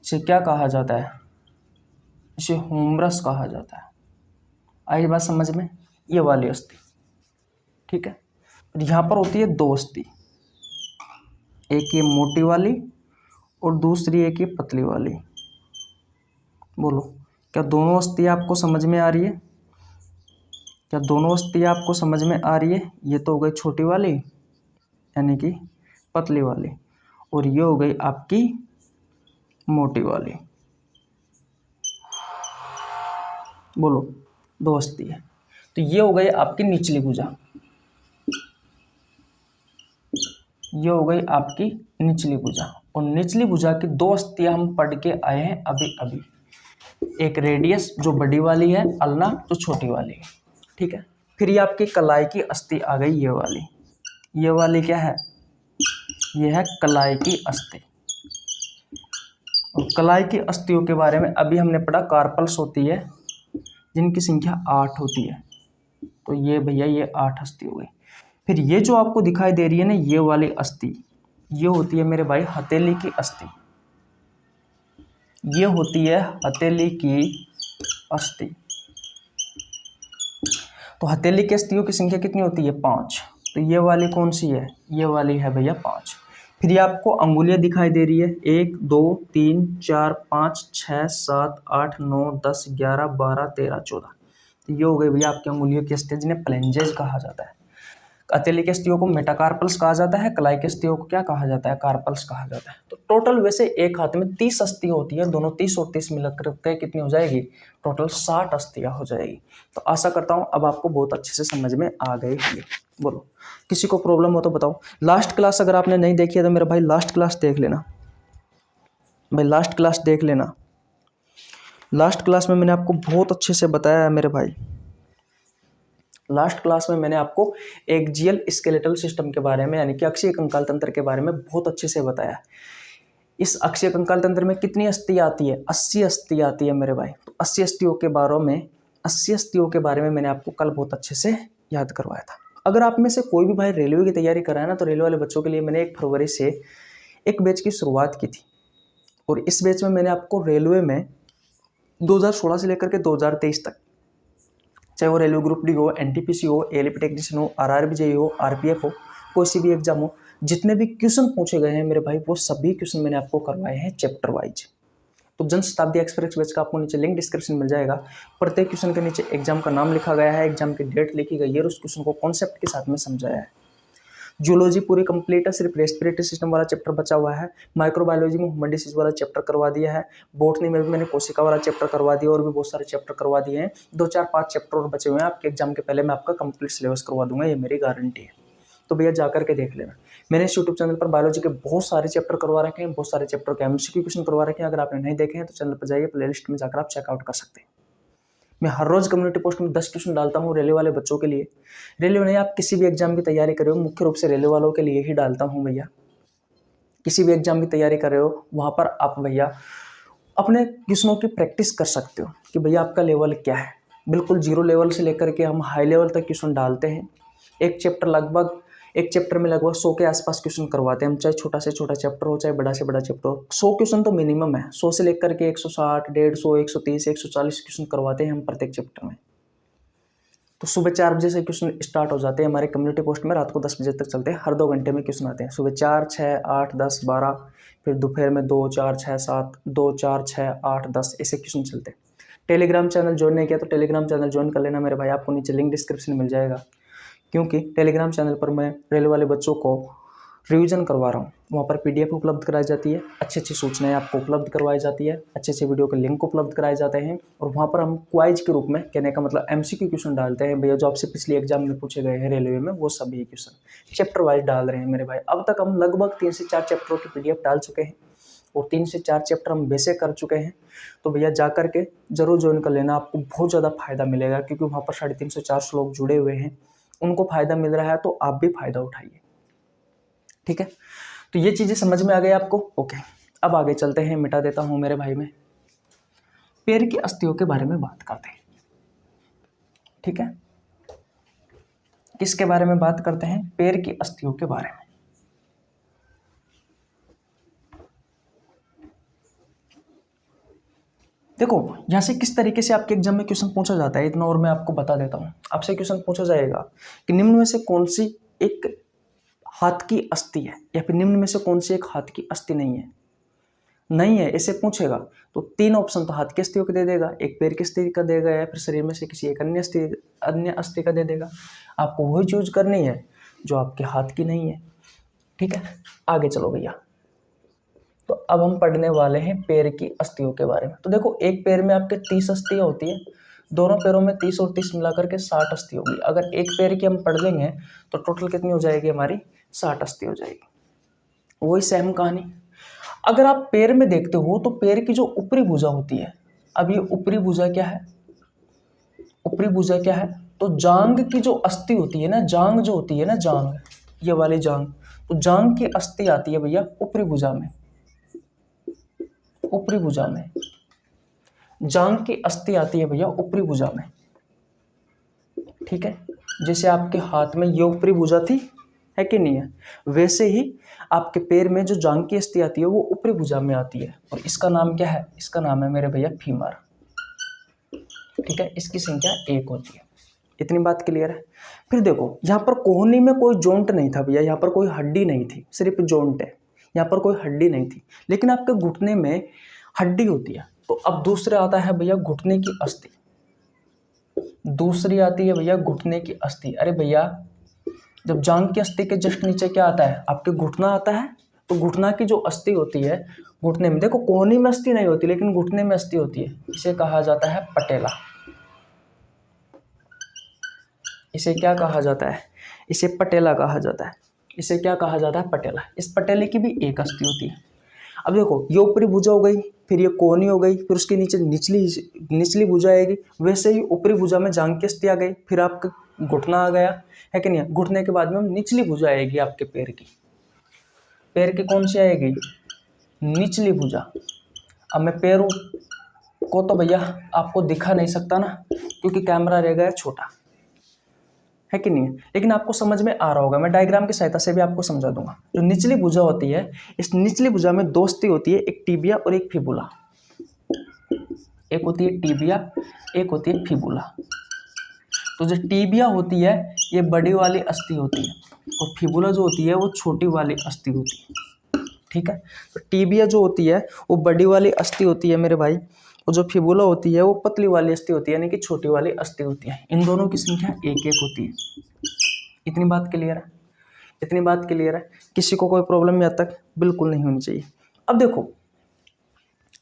इसे क्या कहा जाता है? इसे हुमरस कहा जाता है। आई बात समझ में? ये वाली अस्थि, ठीक है। और यहाँ पर होती है दो अस्थि, एक ये मोटी वाली और दूसरी एक ये पतली वाली। बोलो, क्या दोनों अस्थि आपको समझ में आ रही है? क्या दोनों अस्थि आपको समझ में आ रही है? ये तो हो गई छोटी वाली यानी कि पतली वाली, और ये हो गई आपकी मोटी वाली। बोलो, दो अस्थि है। तो ये हो गई आपकी निचली भुजा, ये हो गई आपकी निचली भुजा। और निचली भुजा की दो अस्थियां हम पढ़ के आए हैं अभी अभी, एक रेडियस जो बड़ी वाली है, अल्ना जो छोटी वाली है, ठीक है। फिर ये आपकी कलाई की अस्थि आ गई, ये वाली क्या है? ये है कलाई की अस्थि। और कलाई की अस्थियों के बारे में अभी हमने पढ़ा, कार्पल्स होती है जिनकी संख्या 8 होती है। तो ये भैया ये 8 अस्थि हो गई। फिर ये जो आपको दिखाई दे रही है ना, ये वाली अस्थि, ये होती है मेरे भाई हथेली की अस्थि, ये होती है हथेली की अस्थि। तो हथेली की अस्थियों की संख्या कितनी होती है? 5। तो ये वाली कौन सी है? ये वाली है भैया 5। फिर ये आपको अंगुलियां दिखाई दे रही है, 1 2 3 4 5 6 7 8 9 10 11 12 13 14। तो ये हो गई भैया आपकी अंगुलियों की अस्थि, जिन्हें प्लेंजेस कहा जाता है। हथेली की अस्थियों को मेटाकार्पल्स कहा जाता है, कलाई की अस्थियों को क्या कहा जाता है? कार्पल्स कहा जाता है। तो टोटल वैसे एक हाथ में 30 अस्थियां होती है, दोनों 30 और 30 मिलकर के कितनी हो जाएगी? टोटल 60 अस्थियां हो जाएगी। तो आशा करता हूं अब आपको बहुत अच्छे से समझ में आ गई होगी। बोलो, किसी को प्रॉब्लम हो तो बताओ। लास्ट क्लास अगर आपने नहीं देखी है तो मेरा भाई लास्ट क्लास देख लेना, भाई लास्ट क्लास देख लेना। लास्ट क्लास में मैंने आपको बहुत अच्छे से बताया है मेरे भाई। लास्ट क्लास में मैंने आपको एक्जियल स्केलेटल सिस्टम के बारे में यानी कि अक्षीय कंकाल तंत्र के बारे में बहुत अच्छे से बताया। इस अक्षीय कंकाल तंत्र में कितनी अस्थि आती है? 80 अस्थि आती है मेरे भाई। तो 80 अस्थियों के बारे में मैंने आपको कल बहुत अच्छे से याद करवाया था। अगर आप में से कोई भी भाई रेलवे की तैयारी कर रहा है ना, तो रेलवे वाले बच्चों के लिए मैंने 1 फरवरी से एक बैच की शुरुआत की थी, और इस बैच में मैंने आपको रेलवे में 2016 से लेकर के 2023 तक, चाहे वो रेलवे ग्रुप डी हो, एनटीपीसी हो, एलपी टेक्नीशियन हो, आरआरबी हो, आरपीएफ हो, कोई सी भी एग्जाम हो, जितने भी क्वेश्चन पूछे गए हैं मेरे भाई, वो सभी क्वेश्चन मैंने आपको करवाए हैं चैप्टर वाइज। तो जन शताब्दी एक्सप्रेस बैच का आपको नीचे लिंक डिस्क्रिप्शन मिल जाएगा। प्रत्येक क्वेश्चन के नीचे एग्जाम का नाम लिखा गया है, एग्जाम की डेट लिखी गई है, और उस क्वेश्चन को कॉन्सेप्ट के साथ में समझाया है। जूलॉजी पूरी कंप्लीट है, सिर्फ रेस्पिरेटरी सिस्टम वाला चैप्टर बचा हुआ है। माइक्रोबायोलॉजी में ह्यूमन डिसीज वाला चैप्टर करवा दिया है। बॉटनी में भी मैंने कोशिका वाला चैप्टर करवा दिया, और भी बहुत सारे चैप्टर करवा दिए हैं। 2 4 5 चैप्टर और बचे हुए हैं, आपके एग्जाम के पहले मैं आपका कंप्लीट सिलेबस करवा दूंगा, ये मेरी गारंटी है। तो भैया जा करके देख लेना। मैंने इस यूट्यूब चैनल पर बायोलॉजी के बहुत सारे चैप्टर करवा रखे हैं, बहुत सारे चैप्टर के एमसीक्यू क्वेश्चन करवा रखे हैं। अगर आपने नहीं देखे हैं तो चैनल पर जाइए, प्लेलिस्ट में जाकर आप चेकआउट कर सकते हैं। मैं हर रोज कम्युनिटी पोस्ट में 10 क्वेश्चन डालता हूँ रेलवे वाले बच्चों के लिए। रेलवे नहीं, आप किसी भी एग्जाम की तैयारी कर रहे हो, मुख्य रूप से रेलवे वालों के लिए ही डालता हूँ भैया। किसी भी एग्जाम की तैयारी कर रहे हो, वहाँ पर आप भैया अपने क्वेश्चनों की प्रैक्टिस कर सकते हो कि भैया आपका लेवल क्या है। बिल्कुल 0 लेवल से लेकर के हम हाई लेवल तक क्वेश्चन डालते हैं। एक चैप्टर लगभग एक चैप्टर में लगभग 100 के आसपास क्वेश्चन करवाते हैं हम, चाहे छोटा से छोटा चैप्टर हो चाहे बड़ा से बड़ा चैप्टर हो। 100 क्वेश्चन तो मिनिमम है, 100 से लेकर के 160, 150, 130, 140 क्वेश्चन करवाते हैं हम प्रत्येक चैप्टर में। तो सुबह 4 बजे से क्वेश्चन स्टार्ट हो जाते हैं हमारे कम्युनिटी पोस्ट में, रात को 10 बजे तक चलते हैं, हर 2 घंटे में क्वेश्चन आते हैं। सुबह 4, 6, 8, 10, 12, फिर दोपहर में 2, 4, 6, 7, 2, 4, 6, 8, 10 ऐसे क्वेश्चन चलते हैं। टेलीग्राम चैनल ज्वाइन नहीं किया तो टेलीग्राम चैनल ज्वाइन कर लेना मेरे भाई, आपको नीचे लिंक डिस्क्रिप्शन में मिल जाएगा। क्योंकि टेलीग्राम चैनल पर मैं रेलवे वाले बच्चों को रिवीजन करवा रहा हूँ, वहाँ पर पीडीएफ उपलब्ध कराई जाती है, अच्छी अच्छी सूचनाएं आपको उपलब्ध करवाई जाती है, अच्छे अच्छे वीडियो के लिंक उपलब्ध कराए जाते हैं, और वहाँ पर हम क्वाइज के रूप में, कहने का मतलब एमसीक्यू क्वेश्चन डालते हैं भैया, जो आपसे पिछले एग्जाम में पूछे गए हैं रेलवे में, वो सभी क्वेश्चन चैप्टर वाइज डाल रहे हैं मेरे भाई। अब तक हम लगभग 3 से 4 चैप्टरों की पीडीएफ डाल चुके हैं और 3 से 4 चैप्टर हम वैसे कर चुके हैं। तो भैया जा करके जरूर ज्वाइन कर लेना, आपको बहुत ज़्यादा फायदा मिलेगा, क्योंकि वहाँ पर 350 से 400 लोग जुड़े हुए हैं, उनको फायदा मिल रहा है, तो आप भी फायदा उठाइए। ठीक है, तो ये चीज़ें समझ में आ गई आपको। ओके, अब आगे चलते हैं, मिटा देता हूँ मेरे भाई में, पैर की अस्थियों के बारे में बात करते हैं। ठीक है, किसके बारे में बात करते हैं? पैर की अस्थियों के बारे में। देखो यहाँ से किस तरीके से आपके एग्जाम में क्वेश्चन पूछा जाता है, इतना और मैं आपको बता देता हूँ। आपसे क्वेश्चन पूछा जाएगा कि निम्न में से कौन सी एक हाथ की अस्थि है, या फिर निम्न में से कौन सी एक हाथ की अस्थि नहीं है ऐसे पूछेगा, तो 3 ऑप्शन तो हाथ की अस्थियों को दे देगा, एक पैर की अस्थि का देगा, या फिर शरीर में से किसी एक अन्य अस्थि का दे देगा। आपको वही चूज करनी है जो आपके हाथ की नहीं है। ठीक है, आगे चलो भैया। तो अब हम पढ़ने वाले हैं पैर की अस्थियों के बारे में। तो देखो, एक पैर में आपके 30 अस्थियाँ होती है, दोनों पैरों में 30 और 30 मिलाकर के 60 अस्थि होगी। अगर एक पैर की हम पढ़ लेंगे तो टोटल कितनी हो जाएगी हमारी? 60 अस्थि हो जाएगी। वही सेम कहानी अगर आप पैर में देखते हो, तो पैर की जो ऊपरी भुजा होती है, अब ये ऊपरी भुजा क्या है? ऊपरी भुजा क्या है? तो जांग की जो अस्थि होती है ना, जांग जो होती है ना, जांग, ये वाली जांग, तो जांग की अस्थि आती है भैया ऊपरी भुजा में। ऊपरी भुजा में जांग की अस्थि आती है भैया ऊपरी भुजा में। ठीक है, जैसे आपके हाथ में ये ऊपरी भुजा थी, है कि नहीं है, वैसे ही आपके पैर में जो जांग की अस्थि आती है वो ऊपरी भुजा में आती है, और इसका नाम क्या है? इसका नाम है मेरे भैया फीमर। ठीक है, इसकी संख्या 1 होती है। इतनी बात क्लियर है। फिर देखो, यहाँ पर कोहनी में कोई जॉइंट नहीं था भैया, यहाँ पर कोई हड्डी नहीं थी, सिर्फ जॉइंट है, यहाँ पर कोई हड्डी नहीं थी, लेकिन आपके घुटने में हड्डी होती है। तो अब दूसरे आता है भैया घुटने की अस्थि, दूसरी आती है भैया घुटने की अस्थि। अरे भैया, जब जांग की अस्थि के जस्ट नीचे क्या आता है? आपके घुटना आता है। तो घुटना की जो अस्थि होती है, घुटने में, देखो कोहनी में अस्थि नहीं होती लेकिन घुटने में अस्थि होती है, इसे कहा जाता है पटेला। इसे क्या कहा जाता है? इसे पटेला कहा जाता है। इसे क्या कहा जाता है? पटेला। इस पटेले की भी एक अस्थि होती है। अब देखो, ये ऊपरी भुजा हो गई, फिर ये कोहनी हो गई, फिर उसके नीचे निचली भुजा आएगी, वैसे ही ऊपरी भुजा में जांग की अस्थि आ गई, फिर आपका घुटना आ गया, है कि नहीं? घुटने के बाद में निचली भुजा आएगी आपके पैर की। पैर की कौन सी आएगी? निचली भुजा। अब मैं पैरों को तो भैया आपको दिखा नहीं सकता ना, क्योंकि कैमरा रह गया छोटा, है कि नहीं? लेकिन आपको समझ में आ रहा होगा, मैं डायग्राम की सहायता से भी आपको समझा दूंगा। जो निचली भुजा होती है, इस निचली भुजा में 2 अस्थि होती है, एक टीबिया और एक फिबुला। एक होती है टीबिया, एक होती है फिबुला। तो जो टीबिया होती है ये बड़ी वाली अस्थि होती है, और फिबुला जो होती है वो छोटी वाली अस्थि होती है। ठीक है, तो टीबिया जो होती है वो बड़ी वाली अस्थि होती है मेरे भाई, और जो फिबुला होती है वो पतली वाली अस्थि होती है, यानी कि छोटी वाली अस्थि होती है। इन दोनों की संख्या 1-1 होती है। इतनी बात क्लियर है? इतनी बात क्लियर है? किसी को कोई प्रॉब्लम यहाँ तक बिल्कुल नहीं होनी चाहिए। अब देखो,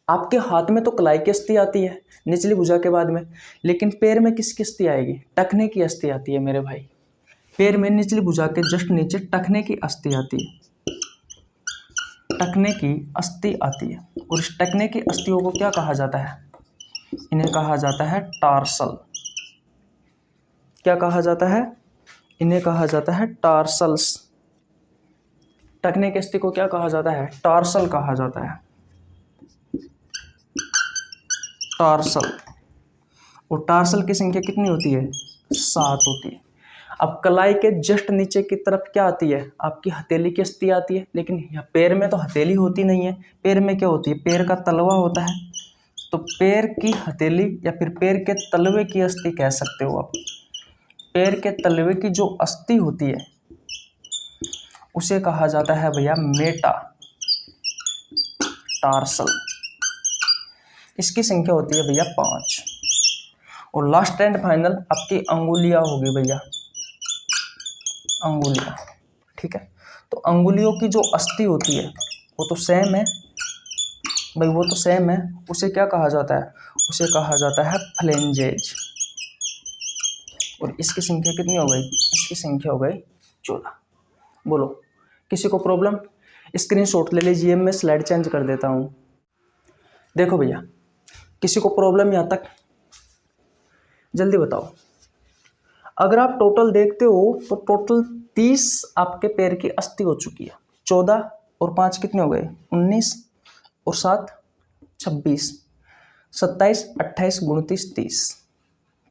आपके हाथ में तो कलाई की अस्थि आती है निचली भुजा के बाद में, लेकिन पैर में किसकी अस्थि आएगी? टखने की अस्थि आती है मेरे भाई। पैर में निचली भुजा के जस्ट नीचे टखने की अस्थि आती है, टखने की अस्थि आती है। और इस टखने की अस्थियों को क्या कहा जाता है? इन्हें कहा जाता है टार्सल। क्या कहा जाता है? इन्हें कहा जाता है टार्सल्स। टखने की अस्थि को क्या कहा जाता है? टार्सल कहा जाता है, टार्सल। और टार्सल की संख्या कितनी होती है? 7 होती है। अब कलाई के जस्ट नीचे की तरफ क्या आती है, आपकी हथेली की अस्थि आती है, लेकिन यहाँ पैर में तो हथेली होती नहीं है, पैर में क्या होती है, पैर का तलवा होता है। तो पैर की हथेली या फिर पैर के तलवे की अस्थि कह सकते हो आप। पैर के तलवे की जो अस्थि होती है उसे कहा जाता है भैया मेटा टार्सल। इसकी संख्या होती है भैया 5। और लास्ट एंड फाइनल आपकी अंगुलियां होगी भैया, अंगुलियां, ठीक है। तो अंगुलियों की जो अस्थि होती है वो तो सेम है भाई, वो तो सेम है। उसे क्या कहा जाता है, उसे कहा जाता है फ्लेंजेज। और इसकी संख्या कितनी हो गई, इसकी संख्या हो गई 14। बोलो किसी को प्रॉब्लम? स्क्रीनशॉट ले लीजिए, मैं स्लाइड चेंज कर देता हूँ। देखो भैया किसी को प्रॉब्लम यहाँ तक? जल्दी बताओ। अगर आप टोटल देखते हो तो टोटल 30 आपके पैर की अस्थि हो चुकी है। 14 और 5 कितने हो गए, 19 और 7 26, 27 28 29 30।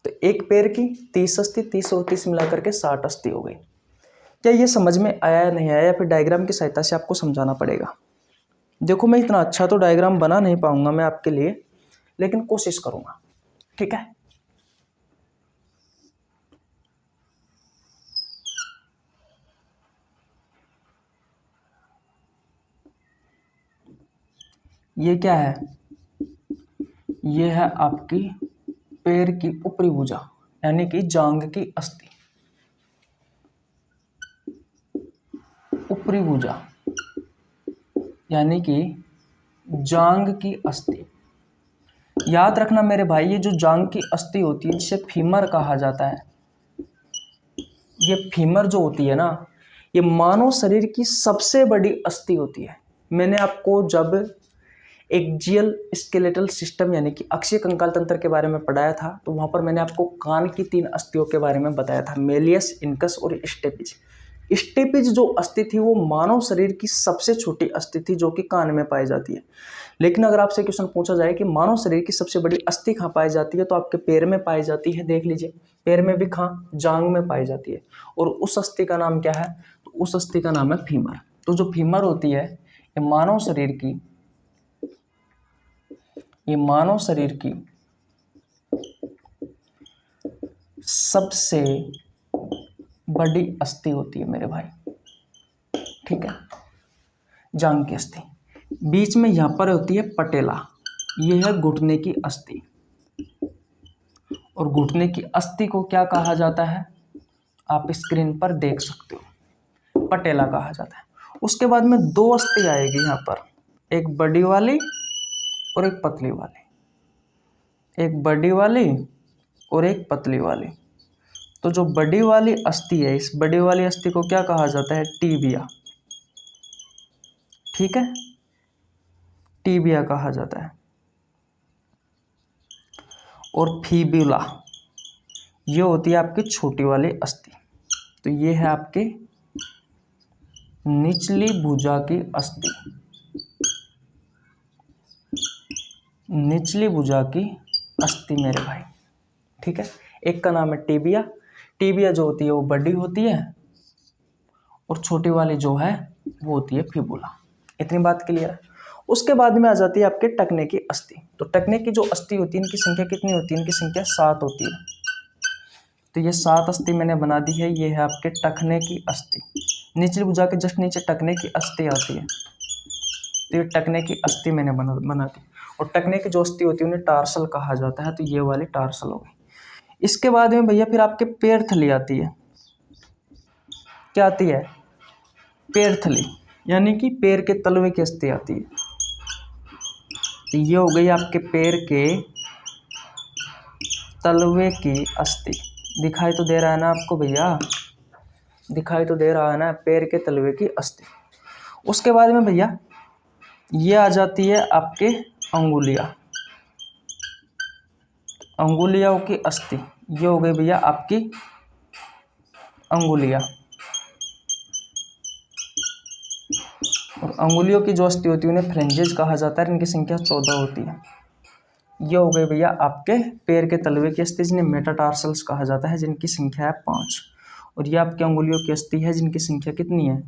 तो एक पैर की 30 अस्थि, 30 और 30 मिलाकर के 60 अस्थि हो गई। क्या ये समझ में आया या नहीं आया, या फिर डायग्राम की सहायता से आपको समझाना पड़ेगा? देखो मैं इतना अच्छा तो डायग्राम बना नहीं पाऊंगा मैं आपके लिए, लेकिन कोशिश करूंगा, ठीक है। ये क्या है, ये है आपकी पैर की ऊपरी भुजा यानी कि जांघ की अस्थि। ऊपरी भुजा यानी कि जांघ की अस्थि। याद रखना मेरे भाई, ये जो जांघ की अस्थि होती है जिसे फीमर कहा जाता है। ये फीमर जो होती है ना, ये मानव शरीर की सबसे बड़ी अस्थि होती है। मैंने आपको जब एक्जियल स्केलेटल सिस्टम यानी कि अक्षीय कंकाल तंत्र के बारे में पढ़ाया था तो वहां पर मैंने आपको कान की 3 अस्थियों के बारे में बताया था, मेलियस, इनकस और स्टेपिज। स्टेपिज जो अस्थि थी वो मानव शरीर की सबसे छोटी अस्थि थी जो कि कान में पाई जाती है। लेकिन अगर आपसे क्वेश्चन पूछा जाए कि मानव शरीर की सबसे बड़ी अस्थि कहाँ पाई जाती है, तो आपके पैर में पाई जाती है। देख लीजिए पैर में भी कहाँ, जांघ में पाई जाती है। और उस अस्थि का नाम क्या है, तो उस अस्थि का नाम है फीमर। तो जो फीमर होती है ये मानव शरीर की सबसे बड़ी अस्थि होती है मेरे भाई, ठीक है, जांघ की अस्थि। बीच में यहां पर होती है पटेला, ये है घुटने की अस्थि। और घुटने की अस्थि को क्या कहा जाता है, आप स्क्रीन पर देख सकते हो, पटेला कहा जाता है। उसके बाद में 2 अस्थि आएगी यहाँ पर, एक बड़ी वाली और एक पतली वाली, एक बड़ी वाली और एक पतली वाली। तो जो बड़ी वाली अस्थि है, इस बड़ी वाली अस्थि को क्या कहा जाता है, टीबिया, ठीक है, टीबिया कहा जाता है। और फीबुला ये होती है आपकी छोटी वाली अस्थि। तो ये है आपके निचली भुजा की अस्थि, निचली भुजा की अस्थि मेरे भाई, ठीक है। एक का नाम है टीबिया। टीबिया जो होती है वो बड़ी होती है और छोटी वाली जो है वो होती है फिबुला। इतनी बात क्लियर है। उसके बाद में आ जाती है आपके टखने की अस्थि। तो टखने की जो अस्थि होती है इनकी संख्या कितनी होती है, इनकी संख्या 7 होती है। तो ये 7 अस्थि मैंने बना दी है। ये है आपके टखने की अस्थि, निचली भुजा के जस्ट नीचे टखने की अस्थि आती है। तो ये टखने की अस्थि मैंने बना दी। और टखने की जो अस्थि होती है उन्हें टार्सल कहा जाता है। तो ये वाली टार्सल हो गई। इसके बाद में भैया फिर आपके पैर थली आती है। क्या आती है, पैर थली यानी कि पैर के तलवे की अस्थि आती है। तो ये हो गई आपके पैर के तलवे की अस्थि। दिखाई तो दे रहा है ना आपको भैया, दिखाई तो दे रहा है ना, पैर के तलवे की अस्थि। उसके बाद में भैया ये आ जाती है आपके अंगुलियां, अंगुलियों की अस्थि। ये हो गई भैया आपकी अंगुलियां। और अंगुलियों की जो अस्थि होती है उन्हें फ्रेंजेस कहा जाता है। इनकी संख्या 14 होती है। ये हो गए भैया आपके पैर के तलवे की अस्थि जिन्हें मेटाटार्सल्स कहा जाता है, जिनकी संख्या है 5। और ये आपकी अंगुलियों की अस्थि है जिनकी संख्या कितनी है,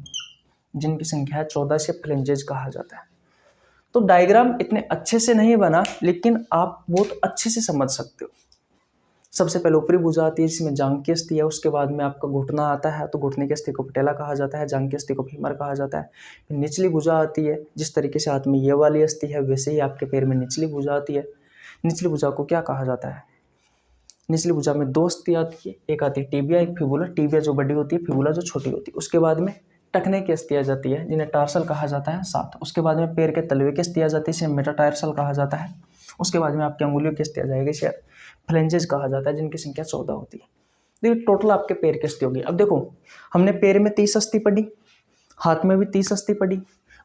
जिनकी संख्या है 14 से फ्लेंजेज कहा जाता है। तो डायग्राम इतने अच्छे से नहीं बना, लेकिन आप बहुत अच्छे से समझ सकते हो। सबसे पहले ऊपरी भुजा आती है जिसमें जांघ की अस्थि है, उसके बाद में आपका घुटना आता है, तो घुटने की अस्थि को पटेला कहा जाता है, जांघ की अस्थि को फीमर कहा जाता है। फिर निचली भुजा आती है, जिस तरीके से हाथ में ये वाली अस्थि है वैसे ही आपके पैर में निचली भुजा आती है। निचली भुजा को क्या कहा जाता है, निचली भुजा में दो अस्थि आती है, एक आती है टिबिया, एक फिबुला। टिबिया जो बड़ी होती है, फिबुला जो छोटी होती है। उसके बाद में टखने की अस्थि आ जाती है जिन्हें टार्सल कहा जाता है 7। उसके बाद में पैर के तलवे की अस्थि आ जाती है, इसे मेटाटार्सल कहा जाता है। उसके बाद में आपकी अंगुलियों की अस्थि आ जाएगी, इसे फ्लेंजेस कहा जाता है, जिनकी संख्या 14 होती है। देखिए टोटल आपके पैर की अस्थि होगी। अब देखो हमने पैर में 30 अस्थि पढ़ी, हाथ में भी 30 अस्थि पढ़ी,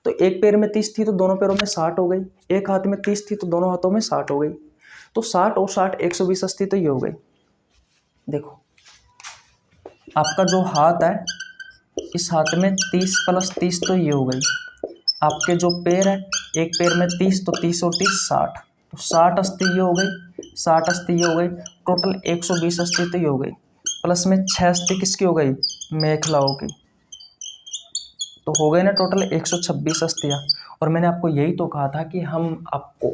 तो एक पैर में 30 थी तो दोनों पैरों में 60 हो गई, एक हाथ में 30 थी तो दोनों हाथों में 60 हो गई, तो 60 और 60 120 अस्थि तो ये हो गई। देखो आपका जो हाथ है, इस हाथ में 30 प्लस 30 तो ये हो गई। आपके जो पैर है, एक पैर में 30 तो 30 और 30 60, तो 60 अस्थि ये हो गई, 60 अस्थि ये हो गई, टोटल 120 अस्थि तो ये हो गई। प्लस में 6 अस्थि किसकी हो गई, मेखलाओं की, तो हो गए ना टोटल 126 अस्थियाँ। और मैंने आपको यही तो कहा था कि हम आपको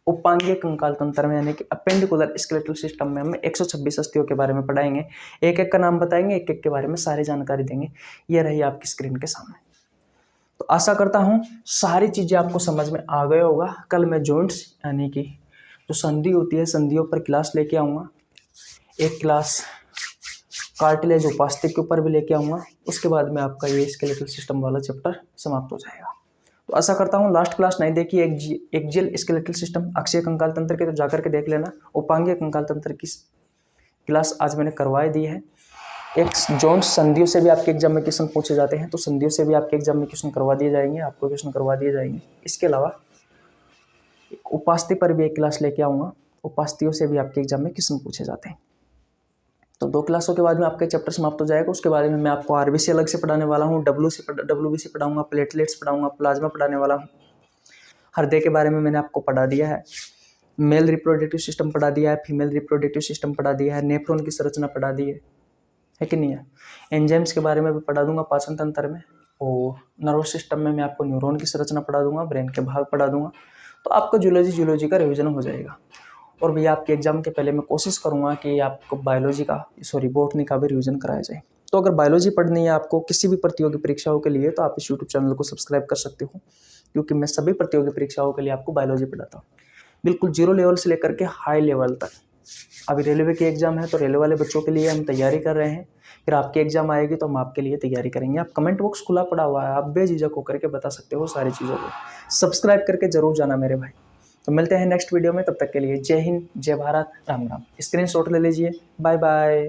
उपांगीय कंकाल तंत्र में यानी कि अपेंडिकुलर स्केलेटल सिस्टम में हमें 126 अस्थियों के बारे में पढ़ाएंगे, एक एक का नाम बताएंगे, एक एक के बारे में सारी जानकारी देंगे। ये रही आपकी स्क्रीन के सामने। तो आशा करता हूँ सारी चीज़ें आपको समझ में आ गया होगा। कल मैं जॉइंट्स यानी कि जो संधि होती है, संधियों पर क्लास लेके आऊँगा, एक क्लास कार्टिलेज उपास्थि के ऊपर भी लेके आऊँगा। उसके बाद में आपका ये स्केलेटल सिस्टम वाला चैप्टर समाप्त हो जाएगा। तो आशा करता हूँ लास्ट क्लास नहीं देखी एक्जियल स्केलेटल सिस्टम अक्षीय कंकाल तंत्र के, तो जाकर के देख लेना। उपांगीय कंकाल तंत्र की क्लास आज मैंने करवाई दी है। एक जॉइंट संधियों से भी आपके एग्जाम में क्वेश्चन पूछे जाते हैं, तो संधियों से भी आपके एग्जाम में क्वेश्चन करवा दिए जाएंगे, आपको क्वेश्चन करवा दिए जाएंगे। इसके अलावा उपास्थि पर भी एक क्लास लेके आऊँगा, उपास्थियों से भी आपके एग्जाम में क्वेश्चन पूछे जाते हैं। तो 2 क्लासों के बाद में आपका चैप्टर समाप्त हो जाएगा। उसके बाद में मैं आपको आरबीसी अलग से पढ़ाने वाला हूँ, डब्ल्यूबीसी पढ़ाऊंगा, प्लेटलेट्स पढ़ाऊंगा, प्लाज्मा पढ़ाने वाला हूँ। हृदय के बारे में मैंने आपको पढ़ा दिया है, मेल रिप्रोडक्टिव सिस्टम पढ़ा दिया है, फीमेल रिप्रोडक्टिव सिस्टम पढ़ा दिया है, नेफ्रॉन की संरचना पढ़ा दी है कि नहीं है। एंजाइम्स के बारे में भी पढ़ा दूंगा पाचन तंत्र में, और नर्वस सिस्टम में मैं आपको न्यूरॉन की संरचना पढ़ा दूंगा, ब्रेन के भाग पढ़ा दूंगा। तो आपको जूलॉजी का रिविजन हो जाएगा। और भैया आपके एग्जाम के पहले मैं कोशिश करूंगा कि आपको बॉटनी का भी रिवीजन कराया जाए। तो अगर बायोलॉजी पढ़नी है आपको किसी भी प्रतियोगी परीक्षाओं के लिए, तो आप इस यूट्यूब चैनल को सब्सक्राइब कर सकते हो, क्योंकि मैं सभी प्रतियोगी परीक्षाओं के लिए आपको बायोलॉजी पढ़ाता हूँ, बिल्कुल 0 लेवल से लेकर के हाई लेवल तक। अभी रेलवे की एग्जाम है, तो रेलवे वाले बच्चों के लिए हम तैयारी कर रहे हैं, फिर आपकी एग्जाम आएगी तो हम आपके लिए तैयारी करेंगे। आप कमेंट बॉक्स खुला पड़ा हुआ है, आप बेझिझक होकर के बता सकते हो सारी चीज़ों को। सब्सक्राइब करके जरूर जाना मेरे भाई। तो मिलते हैं नेक्स्ट वीडियो में, तब तक के लिए जय हिंद, जय भारत, राम राम। स्क्रीनशॉट ले लीजिए। Bye bye.